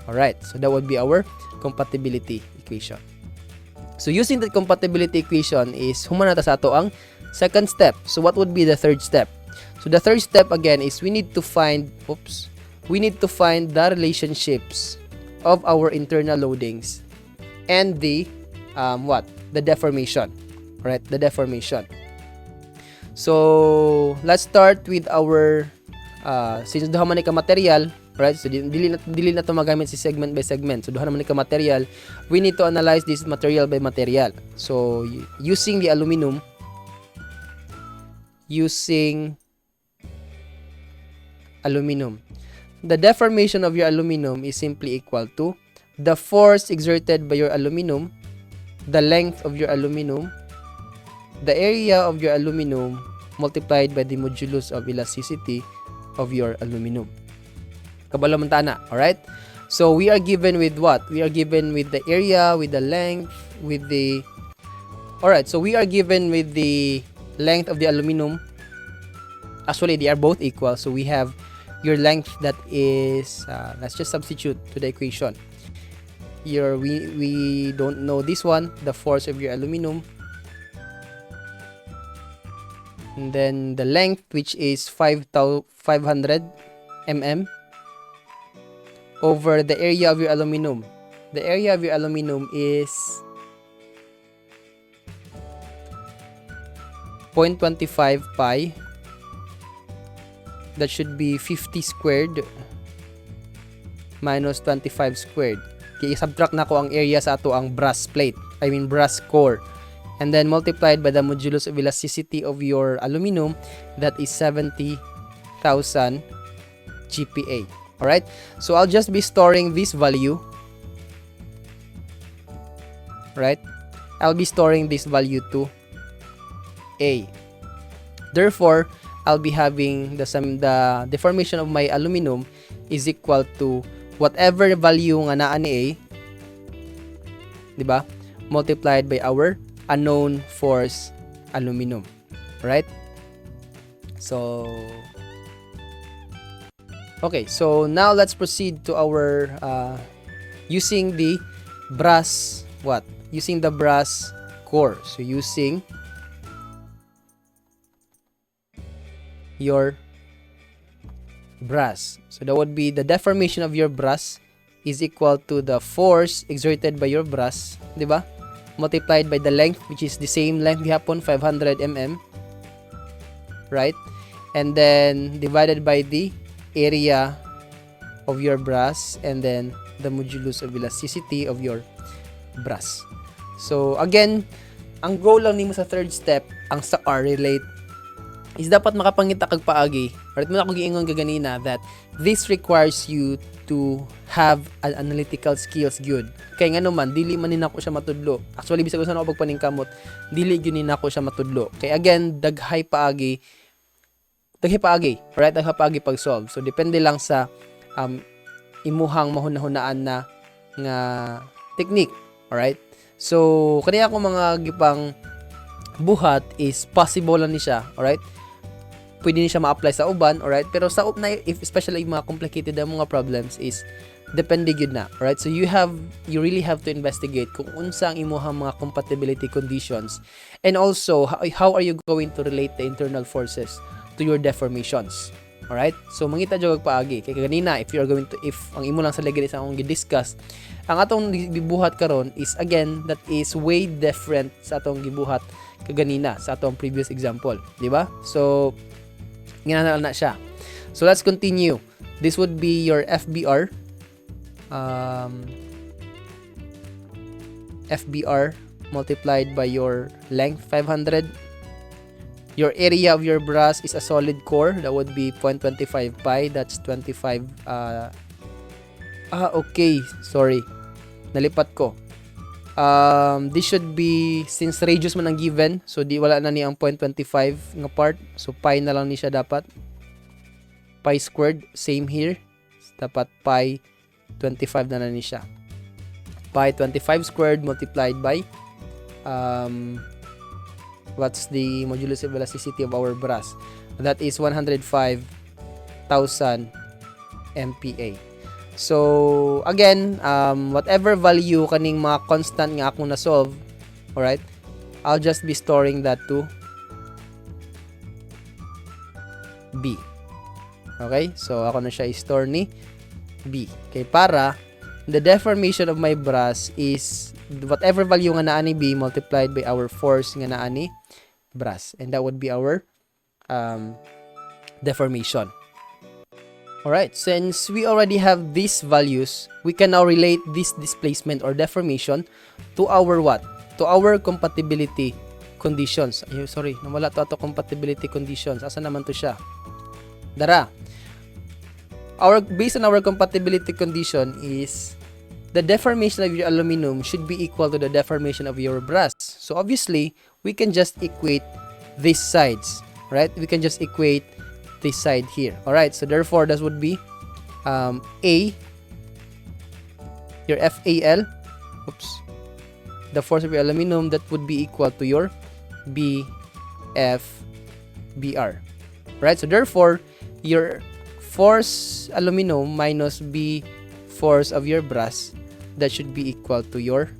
Alright, so that would be our compatibility equation. So using the compatibility equation is humana ta sa ato ang second step. So what would be the third step? So the third step again is we need to find the relationships of our internal loadings and the the deformation. Right, the deformation. So let's start with our since duha man ni ka material, right? So dili na to magamit si segment by segment. So duha naman ni ka material, we need to analyze this material by material. So using the aluminum, the deformation of your aluminum is simply equal to the force exerted by your aluminum, the length of your aluminum, the area of your aluminum multiplied by the modulus of elasticity of your aluminum. Kabalo man ta na, alright? So we are given with what? We are given with the area, with the length, with the... Alright, so we are given with the length of the aluminum. Actually, they are both equal. So we have your length that is... let's just substitute to the equation. Here, we don't know this one, the force of your aluminum. And then the length, which is 500 mm, over the area of your aluminum. The area of your aluminum is 0.25 pi. That should be 50 squared minus 25 squared. Kaya subtract na ko ang area sa ato ang brass plate. I mean brass core. And then multiplied by the modulus of elasticity of your aluminum, that is 70,000 GPa. Alright? So I'll just be storing this value. Right? I'll be storing this value to A. Therefore, I'll be having the deformation of my aluminum is equal to whatever value nga naa ni A, diba? Multiplied by our unknown force aluminum. Right? So okay, so now let's proceed to our using the brass using the brass core. So using your brass. So that would be the deformation of your brass is equal to the force exerted by your brass, diba? Multiplied by the length, which is the same length gihapon, 500 mm, right? And then divided by the area of your brass, and then the modulus of elasticity of your brass. So again, ang goal lang nimo sa third step, ang sa R-relate, is dapat makapangita kag paagi. Right, mo na ko giingon kaganina that this requires you to have an analytical skills good. Kay ngano man dili man nina ko siya matudlo. Actually bisag usa na ako pagpaningkamot, dili gyud nina ko siya matudlo. Kay again, daghay paagi, right? Daghay paagi pag solve. So depende lang sa imuhang mahunahunaan na nga technique, alright? So kaniya ko mga gipang buhat is possible lang ni siya, alright? Pwede ni siya ma-apply sa uban, alright? Pero sa na, if especially mga complicated na mga problems is depende gyud na, alright? So you really have to investigate kung unsa ang imuhang mga compatibility conditions, and also how are you going to relate the internal forces to your deformations, alright? So mangita jud paagi kay kanina if ang imo lang sa ligid sa akong gi-discuss, ang atong gibuhat karon is again that is way different sa atong gibuhat kaganina sa atong previous example, di ba? So ginana na siya. So let's continue. This would be your FBR. FBR multiplied by your length 500. Your area of your brass is a solid core. That would be 0.25 pi. That's 25. Okay. Sorry. Nalipat ko. This should be, since radius man ang given, so di wala na ni ang 0.25 nga part. So pi na lang ni siya dapat. Pi squared, same here. Dapat pi 25 na lang ni siya. Pi 25 squared multiplied by What's the modulus of elasticity of our brass? That is 105,000 MPa. So, again, whatever value kaning mga constant nga akong na-solve, alright, I'll just be storing that to B. Okay? So, ako na siya i-store ni B. Okay, para the deformation of my brass is whatever value nga naa ni B multiplied by our force nga naa ni brass. And that would be our deformation. Alright, since we already have these values, we can now relate this displacement or deformation to our what? To our compatibility conditions. Ay, sorry, nawala to ato compatibility conditions. Asa naman to siya? Dara. Based on our compatibility condition is the deformation of your aluminum should be equal to the deformation of your brass. So obviously, we can just equate these sides, right? We can just equate this side here. Alright, so therefore, that would be A, your FAL, the force of your aluminum, that would be equal to your BFBR. Right, so therefore, your force aluminum minus B force of your brass, that should be equal to your,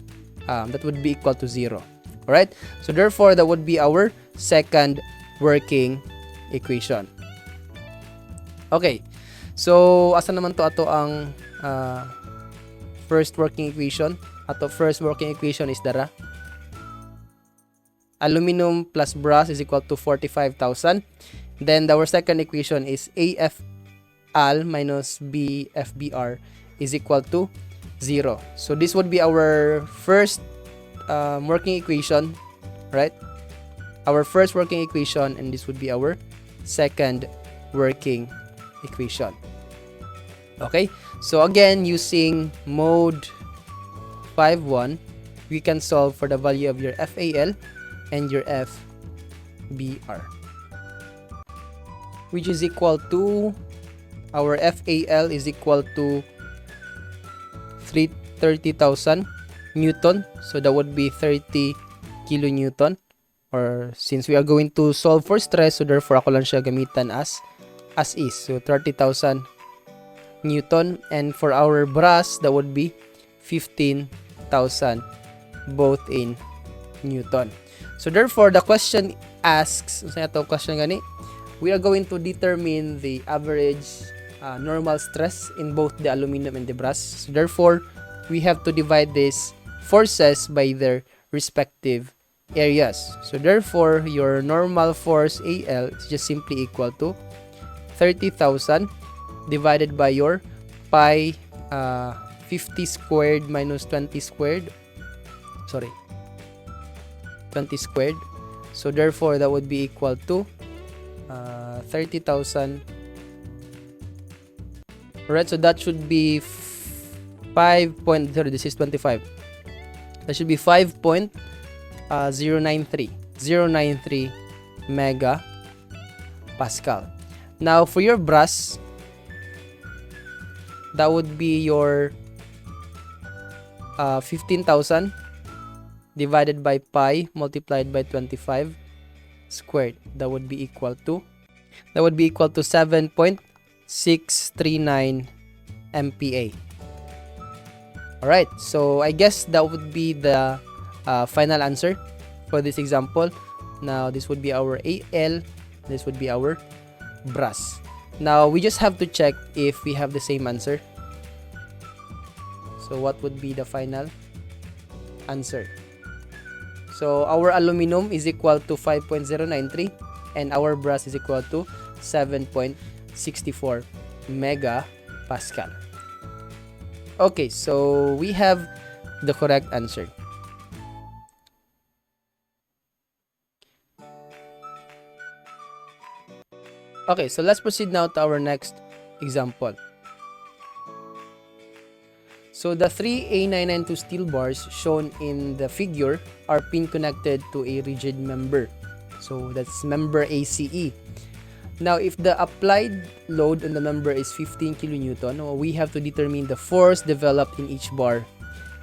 that would be equal to 0. Alright, so therefore, that would be our second working equation. Okay, so asa naman to ato ang first working equation? Ato first working equation is dara. Aluminum plus brass is equal to 45,000. Then our second equation is AFAL minus BFBR is equal to 0. So this would be our first working equation, right? Our first working equation, and this would be our second working equation. Okay, so again, using mode 5.1, we can solve for the value of your FAL and your FBR, which is equal to, our FAL is equal to 30,000 Newton, so that would be 30 kilonewton, or since we are going to solve for stress, so therefore ako lang siya gamitan as is, so 30,000 Newton. And for our brass, that would be 15,000, both in Newton. So therefore, the question asks, we are going to determine the average normal stress in both the aluminum and the brass. So therefore, we have to divide these forces by their respective areas. So therefore, your normal force AL is just simply equal to 30,000 divided by your pi 50 squared minus 20 squared. 20 squared. So therefore, that would be equal to 30,000. Alright, so that should be 5.0. This is 25. That should be 5.093 mega Pascal. Now for your brass, that would be your 15,000 divided by pi multiplied by 25 squared. That would be equal to 7.639 MPa. Alright, so I guess that would be the final answer for this example. Now this would be our AL, this would be our brass. Now we just have to check if we have the same answer. So what would be the final answer? So our aluminum is equal to 5.093 and our brass is equal to 7.64 mega Pascal. Okay, so we have the correct answer. Okay, so let's proceed now to our next example. So the three A992 steel bars shown in the figure are pin connected to a rigid member. So that's member ACE. Now, if the applied load on the member is 15 kilonewton, we have to determine the force developed in each bar.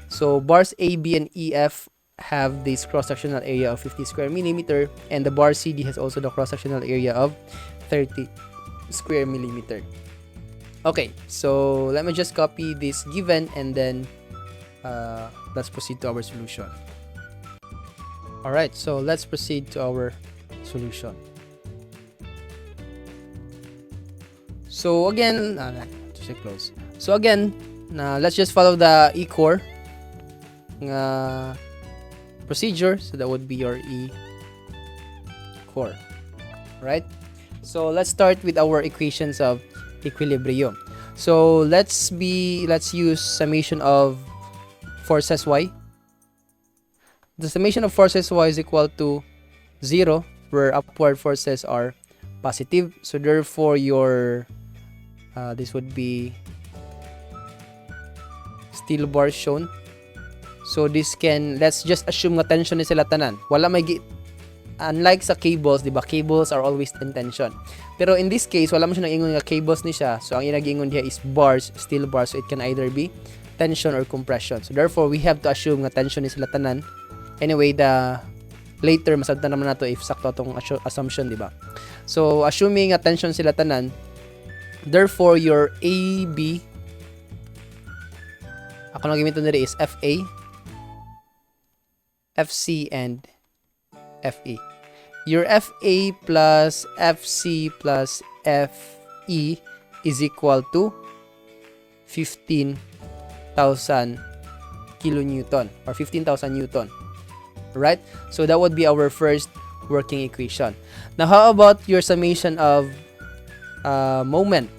So bars A, B, and EF have this cross-sectional area of 50 square millimeter, and the bar CD has also the cross-sectional area of 30 square millimeter. Okay, so let me just copy this given, and then let's proceed to our solution. Alright, so let's proceed to our solution. So again, close. So again, let's just follow the E-core procedure. So that would be your E-core. Right? So let's start with our equations of equilibrium. So let's use summation of forces Y. The summation of forces Y is equal to 0, where upward forces are positive. So therefore your this would be steel bars shown. So this let's just assume na tension ni sila tanan. Wala may unlike sa cables, di ba? Cables are always in tension. Pero in this case, wala man siya nag-ingon nga cables ni siya. So ang inag-ingon diya is bars, steel bars. So it can either be tension or compression. So therefore, we have to assume nga tension ni sila tanan. Anyway, later masabtan naman nato if sakto tong assumption, di ba? So assuming nga tension sila tanan, therefore your AB, ako nang gamiton diri is FA, FC, and FE. Your FA plus FC plus FE is equal to 15,000 kilonewton or 15,000 newton. Right? So that would be our first working equation. Now, how about your summation of moment?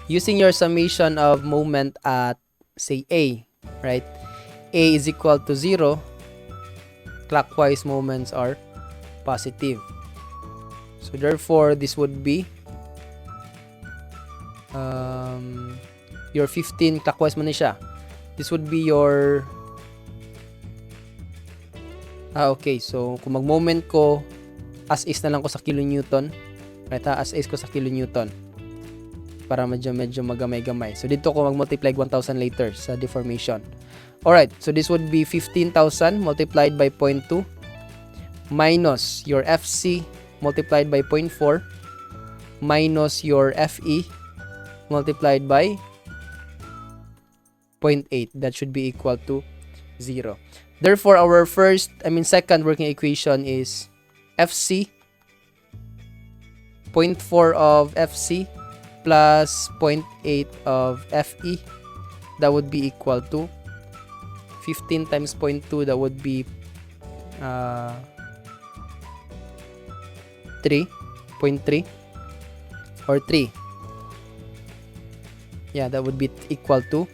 Using your summation of moment at, say, A, right? A is equal to 0. Clockwise moments are positive. So therefore, this would be your 15 clockwise man siya. This would be your okay, so kung mag-moment ko as is na lang ko sa kilonewton, right ha? As is ko sa kilonewton para medyo magamay-gamay. So dito ko mag-multiply 1,000 later sa deformation. Alright, so this would be 15,000 multiplied by 0.2 minus your FC multiplied by 0.4 minus your FE multiplied by 0.8. That should be equal to 0. Therefore, our second working equation is FC 0.4 of FC plus 0.8 of FE. That would be equal to 15 times 0.2. That would be 3.3 or 3. Yeah, that would be equal to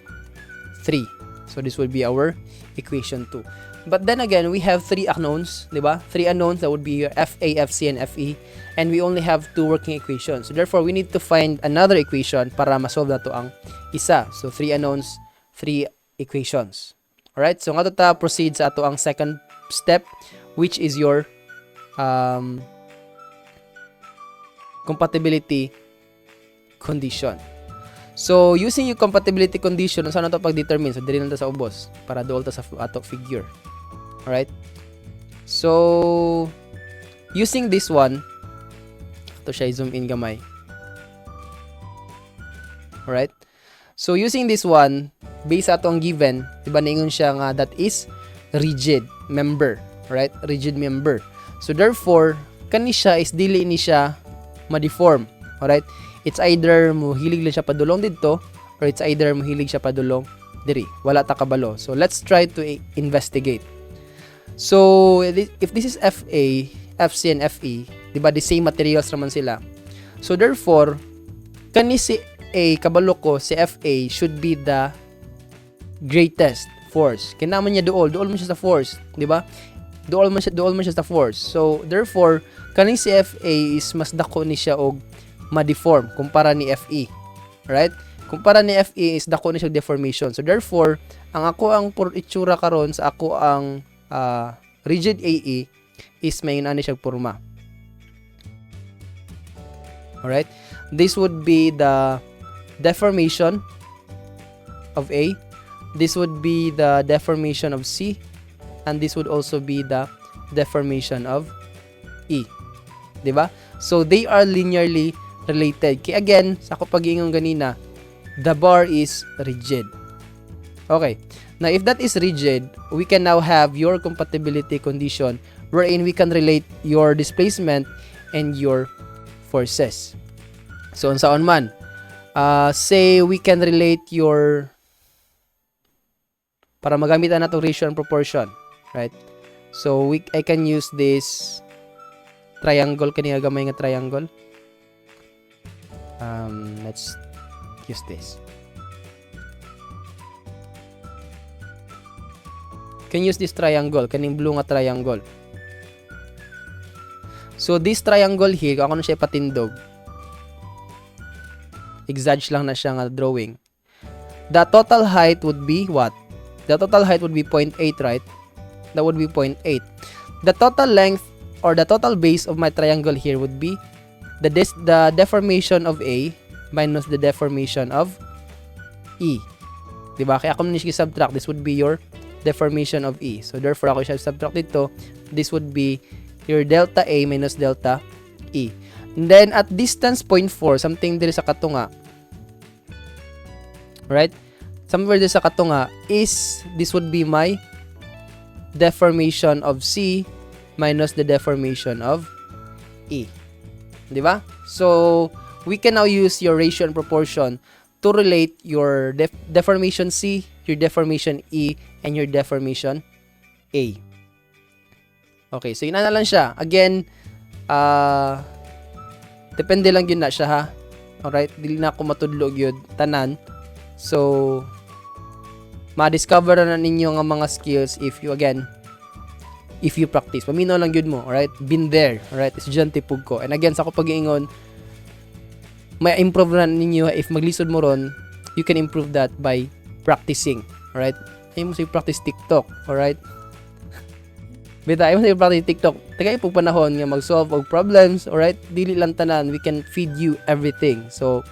3. So this would be our equation 2. But then again, we have 3 unknowns, diba? 3 unknowns, that would be FA, FC, and FE. And we only have 2 working equations. So therefore, we need to find another equation para masolve na to ang isa. So 3 unknowns, 3 equations. Alright, so nga ta proceed sa ato ang second step, which is your compatibility condition. So using yung compatibility condition, saan na to pag-determine? So diri na ta sa ubos para dool ta sa ato figure. Alright, so using this one, ito siya zoom in gamay. Alright, so using this one, based sa atong given, diba naingon siya nga that is rigid member, right? Rigid member. So therefore, kani siya is dili ni siya ma-deform, alright? It's either mohilig lang siya padulong dito or it's either mohilig siya padulong diri. Wala ta kabalo. So let's try to investigate. So if this is FA, FC, and FE, diba the same materials naman sila. So therefore, kani si A, kabalo ko, si FA should be the greatest force. Kinaman niya dool man siya sa force, di ba? Dool man siya sa force. So therefore, kaning si FA is mas dako ni siya og ma-deform kumpara ni FE. Right? Kumpara ni FE is dako ni siya deformation. So therefore, ang itsura karon sa ako ang rigid AE is may ani siya porma. Alright? This would be the deformation of A. this would be the deformation of C, and this would also be the deformation of E. Diba? So, they are linearly related. Kaya again, sa ako pag-iingon ganina, the bar is rigid. Okay. Now, if that is rigid, we can now have your compatibility condition wherein we can relate your displacement and your forces. So, unsaon man? Say, we can relate your, para magamit na itong ratio and proportion. Right? So, I can use this triangle, kanina gamay nga triangle. Let's use this. Can use this triangle, kaning blue nga triangle. So, this triangle here, ako na siya patindog. Exage lang na siya nga drawing. The total height would be what? The total height would be 0.8, right? That would be 0.8. The total length or the total base of my triangle here would be the deformation of A minus the deformation of E. Diba? Kaya ako nung subtract, this would be your deformation of E. So, therefore, ako siya subtract dito. This would be your delta A minus delta E. And then, at distance 0.4, something dito sa katunga, right? Somewhere dito sa katunga is, this would be my deformation of C minus the deformation of E. Diba? So, we can now use your ratio and proportion to relate your deformation C, your deformation E, and your deformation A. Okay, so yun na lang siya. Again, depende lang yun na siya ha. Alright, dili na ako matudlog yun, tanan. So, ma-discover na ninyo ang mga skills if you practice. Paminaw lang yun mo, alright? Been there, alright? Estudyante pug ko. And again, sa ako pag-iingon, may improve na ninyo. If maglisod mo ron, you can improve that by practicing, alright? Ayaw mo sa practice TikTok, alright? Bita, ayaw mo sa practice TikTok. Tagay pug panahon nga mag-solve og problems, alright? Dili lang tanan, we can feed you everything. So,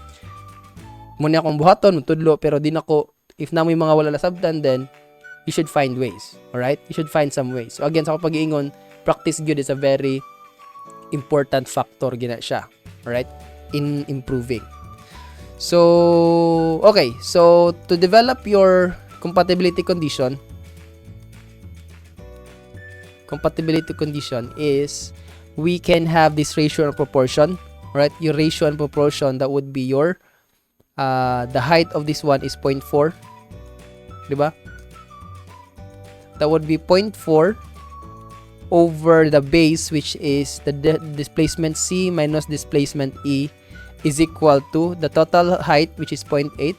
muna akong buhaton, tudlo, pero di nako, if na mo yung mga wala na sabtan, then, you should find ways. Alright? You should find some ways. So again, sa ako pag-iingon, practice good is a very important factor gina siya. Alright? In improving. So, okay. So, to develop your compatibility condition is we can have this ratio and proportion. Right? Your ratio and proportion, that would be your the height of this one is 0.4. Diba? That would be 0.4 over the base, which is the displacement C minus displacement E, is equal to the total height, which is 0.8.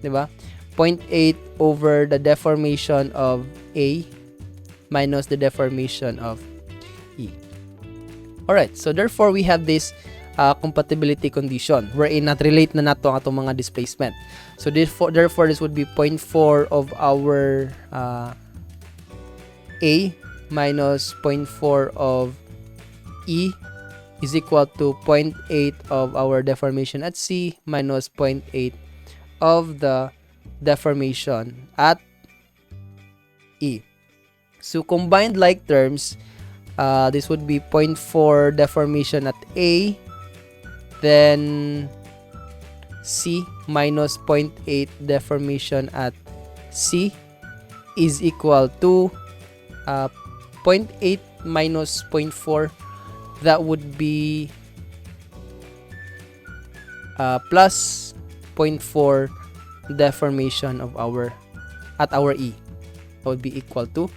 Diba? 0.8 over the deformation of A minus the deformation of E. Alright, so therefore we have this compatibility condition wherein not-relate na nato ang atong mga displacement. So therefore this would be 0.4 of our A minus 0.4 of E is equal to 0.8 of our deformation at C minus 0.8 of the deformation at E. So combined like terms, this would be 0.4 deformation at A, then C minus 0.8 deformation at C is equal to 0.8 minus 0.4, that would be plus 0.4 deformation of our E. That would be equal to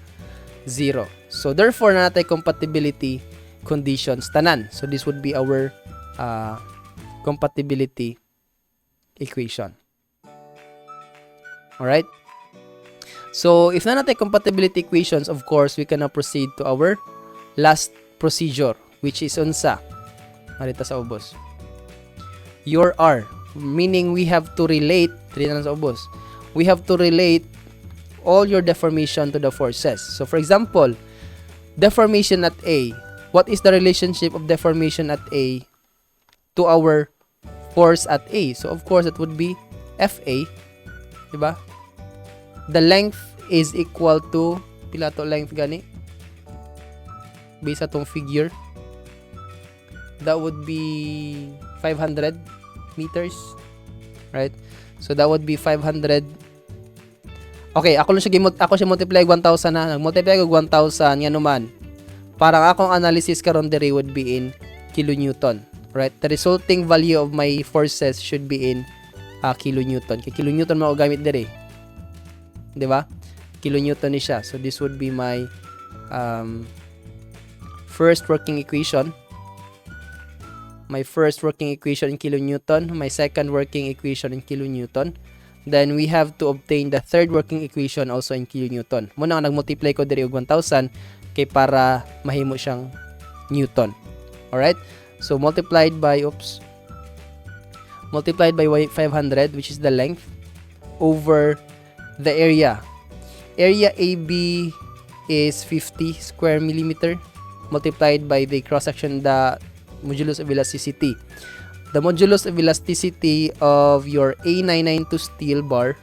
0. So therefore natin compatibility conditions tanan. So this would be our compatibility equation. Alright? So, if na natin compatibility equations, of course, we can now proceed to our last procedure, which is unsa. Marita sa ubos. Your R. Meaning, we have to relate, sa ubos. We have to relate all your deformation to the forces. So, for example, deformation at A. What is the relationship of deformation at A to our force at A? So, of course, it would be FA. Diba? the length is equal to, pila to length gani? Based atong figure, that would be 500 meters, right? So that would be 500. Okay, ako siya multiply 1,000 na. Nag-multiply ko 1,000 nga naman. Parang akong analysis karon diri would be in kilonewton, right? The resulting value of my forces should be in kilonewton. Kay kilonewton mao gamit diri. 'Di ba? Kilonewton ni siya. So this would be my first working equation. My first working equation in kilonewton, my second working equation in kilonewton. Then we have to obtain the third working equation also in kilonewton. Muna nga nag-multiply ko diri og 1,000 kay para mahimo siyang newton. Alright? So multiplied by 500, which is the length, over the area. Area AB is 50 square millimeter multiplied by the cross section, the modulus of elasticity. The modulus of elasticity of your A992 steel bar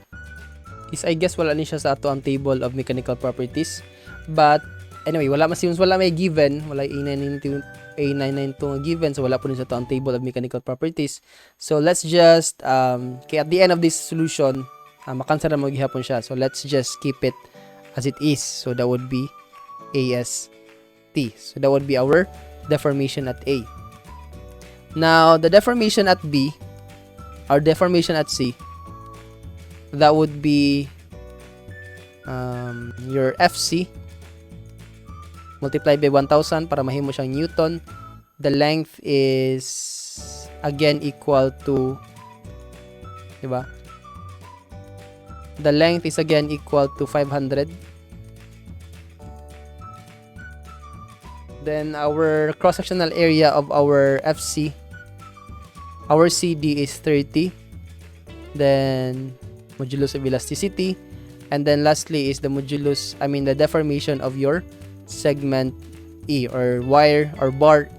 is, I guess, wala ni siya sa ato ang table of mechanical properties. But anyway, wala may given, wala A992 nga given, so wala po ni sa ato ang table of mechanical properties. So let's just kay at the end of this solution, makansara mo gihapon siya. So let's just keep it as it is. So that would be AST. So that would be our deformation at A. Now, the deformation at B, or deformation at C, that would be your FC multiplied by 1,000 para mahimo siyang newton. The length is again equal to, diba? The length is again equal to 500. Then our cross-sectional area of our FC, our CD is 30. Then modulus of elasticity, and then lastly is the modulus, the deformation of your segment E, or wire or bar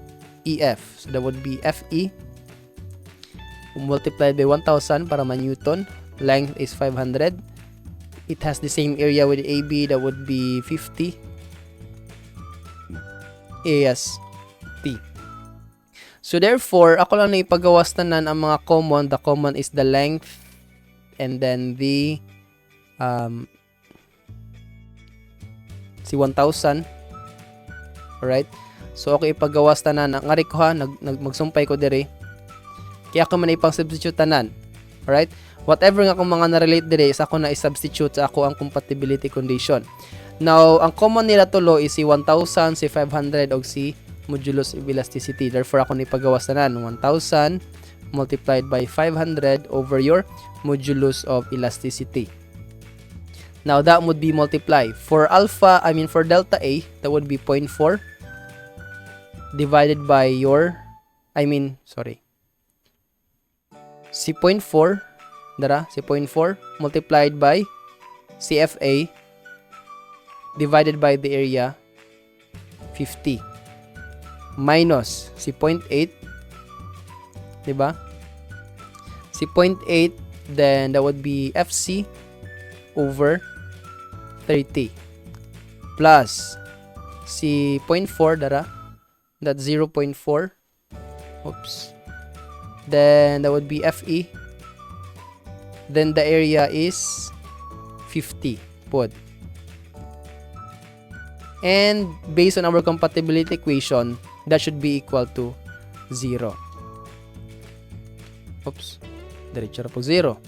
EF. So that would be FE multiplied by 1,000 para ma-newton. Length is 500. It has the same area with AB, that would be 50 AST. So therefore, ako lang na ipagawas tanan ang mga common. The common is the length and then the si 1,000. Alright? So okay, ipagawas tanan. Ang ari ko ha, magsumpay ko diri. Kaya ako man ipang substitute tanan. Alright? Whatever nga akong mga na-relate diri is ako na i-substitute sa ako ang compatibility condition. Now, ang common nila tulo is si 1,000, si 500, o si modulus of elasticity. Therefore, ako nipagawas na 1,000 multiplied by 500 over your modulus of elasticity. Now, that would be multiply. For delta A, that would be 0.4 divided by your, si 0.4, si 0.4 multiplied by CFA divided by the area 50 minus si 0.8, diba? Si 0.8, then that would be FC over 30 plus si 0.4, that's 0.4, then that would be FE, then the area is 50 pod. And based on our compatibility equation, that should be equal to 0. Diretso na po 0.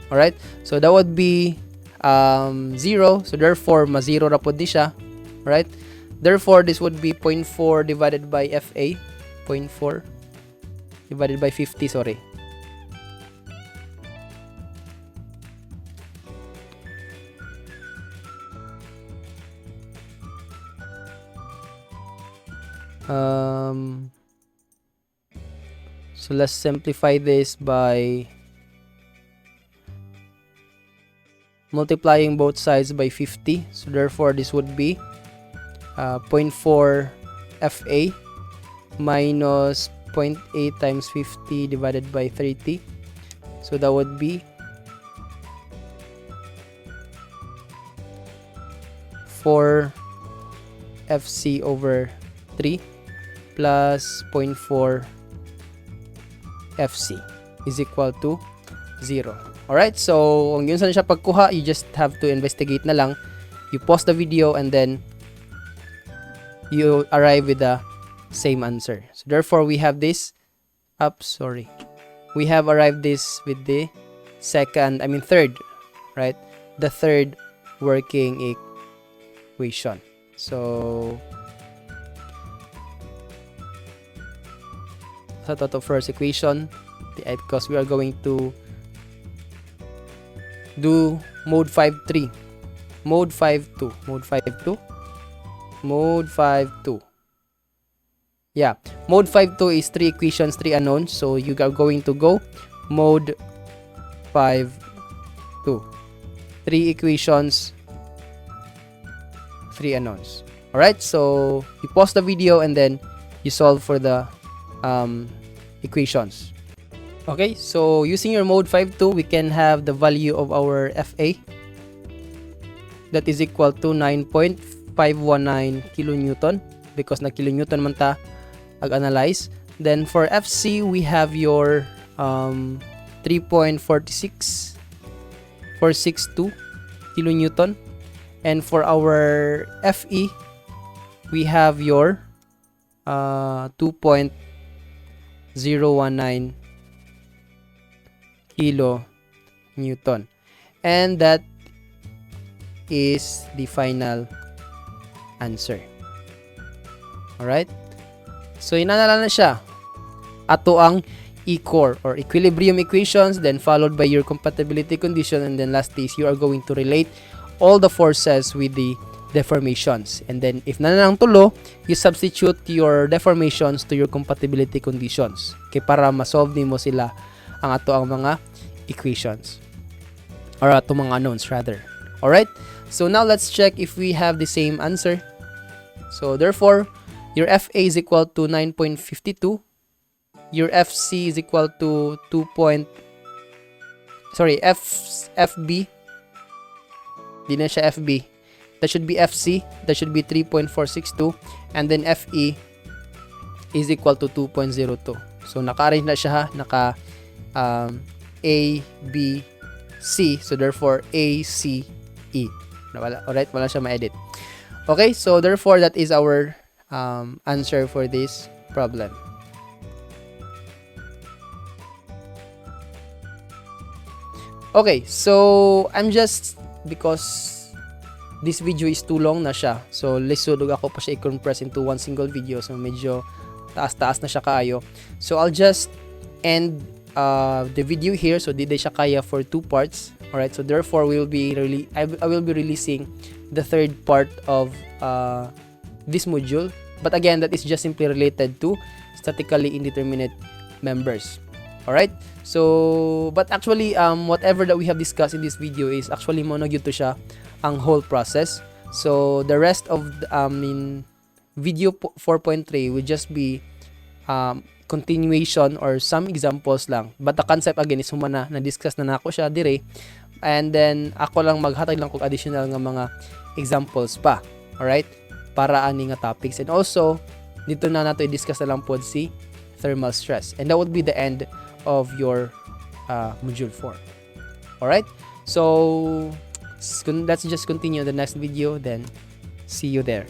Alright? So that would be 0. So therefore, ma-0 na po di siya. Alright? Therefore, this would be 0.4 divided by FA. 0.4 divided by 50, sorry. So let's simplify this by multiplying both sides by 50. So therefore, this would be 0.4 FA minus 0.8 times 50 divided by 30. So that would be 0.4 FC over 3 plus 0.4 FC is equal to 0. Alright, so kung yun saan siya pagkuha, you just have to investigate na lang. You pause the video and then you arrive with the same answer. So therefore, we have this we have arrived this with the third, right? The third working equation. So to first equation, because we are going to do mode 5.3, mode 5.2. Yeah, mode 5.2 is 3 equations, 3 unknowns. So you are going to go mode 5.2, 3 equations, 3 unknowns. Alright, so you pause the video and then you solve for the equations. Okay, so using your mode 5.2, we can have the value of our FA that is equal to 9.519 kilonewton because na kilonewton man ta ag-analyze. Then for FC, we have your 3.46462 kilonewton, and for our FE, we have your 2.019 kilonewton, and that is the final answer. Alright, so inanala na siya ato ang E-core or equilibrium equations, then followed by your compatibility condition, and then lastly you are going to relate all the forces with the deformations. And then if nanang tulo, you substitute your deformations to your compatibility conditions, kay para ma-solve nimo sila ang ato ang mga equations or ato mga unknowns rather. Alright, so now let's check if we have the same answer. So therefore, your FA is equal to 9.52, your FC is equal to FB, di na siya FB, that should be FC, that should be 3.462, and then FE is equal to 2.02. So naka-arrange na siya, naka A, B, C, so therefore A, C, E. Alright, wala siya ma-edit. Okay, so therefore that is our answer for this problem. Okay, so I'm just, because this video is too long na siya, so lisod ako pa siya i-compress into one single video, so medyo taas-taas na siya kaayo. So I'll just end the video here, so di siya kaya for 2 parts. Alright, so therefore I will be releasing the third part of this module, but again that is just simply related to statically indeterminate members. Alright, so but actually whatever that we have discussed in this video is actually monogyud to siya ang whole process. So the rest of the, video 4.3 will just be continuation or some examples lang, but the concept again is humana na discuss na nako siya dire, and then ako lang maghatag lang kog additional nga mga examples pa. Alright, para ani nga topics, and also dito na nato i-discuss na lang pod si thermal stress, and that would be the end of your module 4. Alright, so let's just continue the next video, then see you there.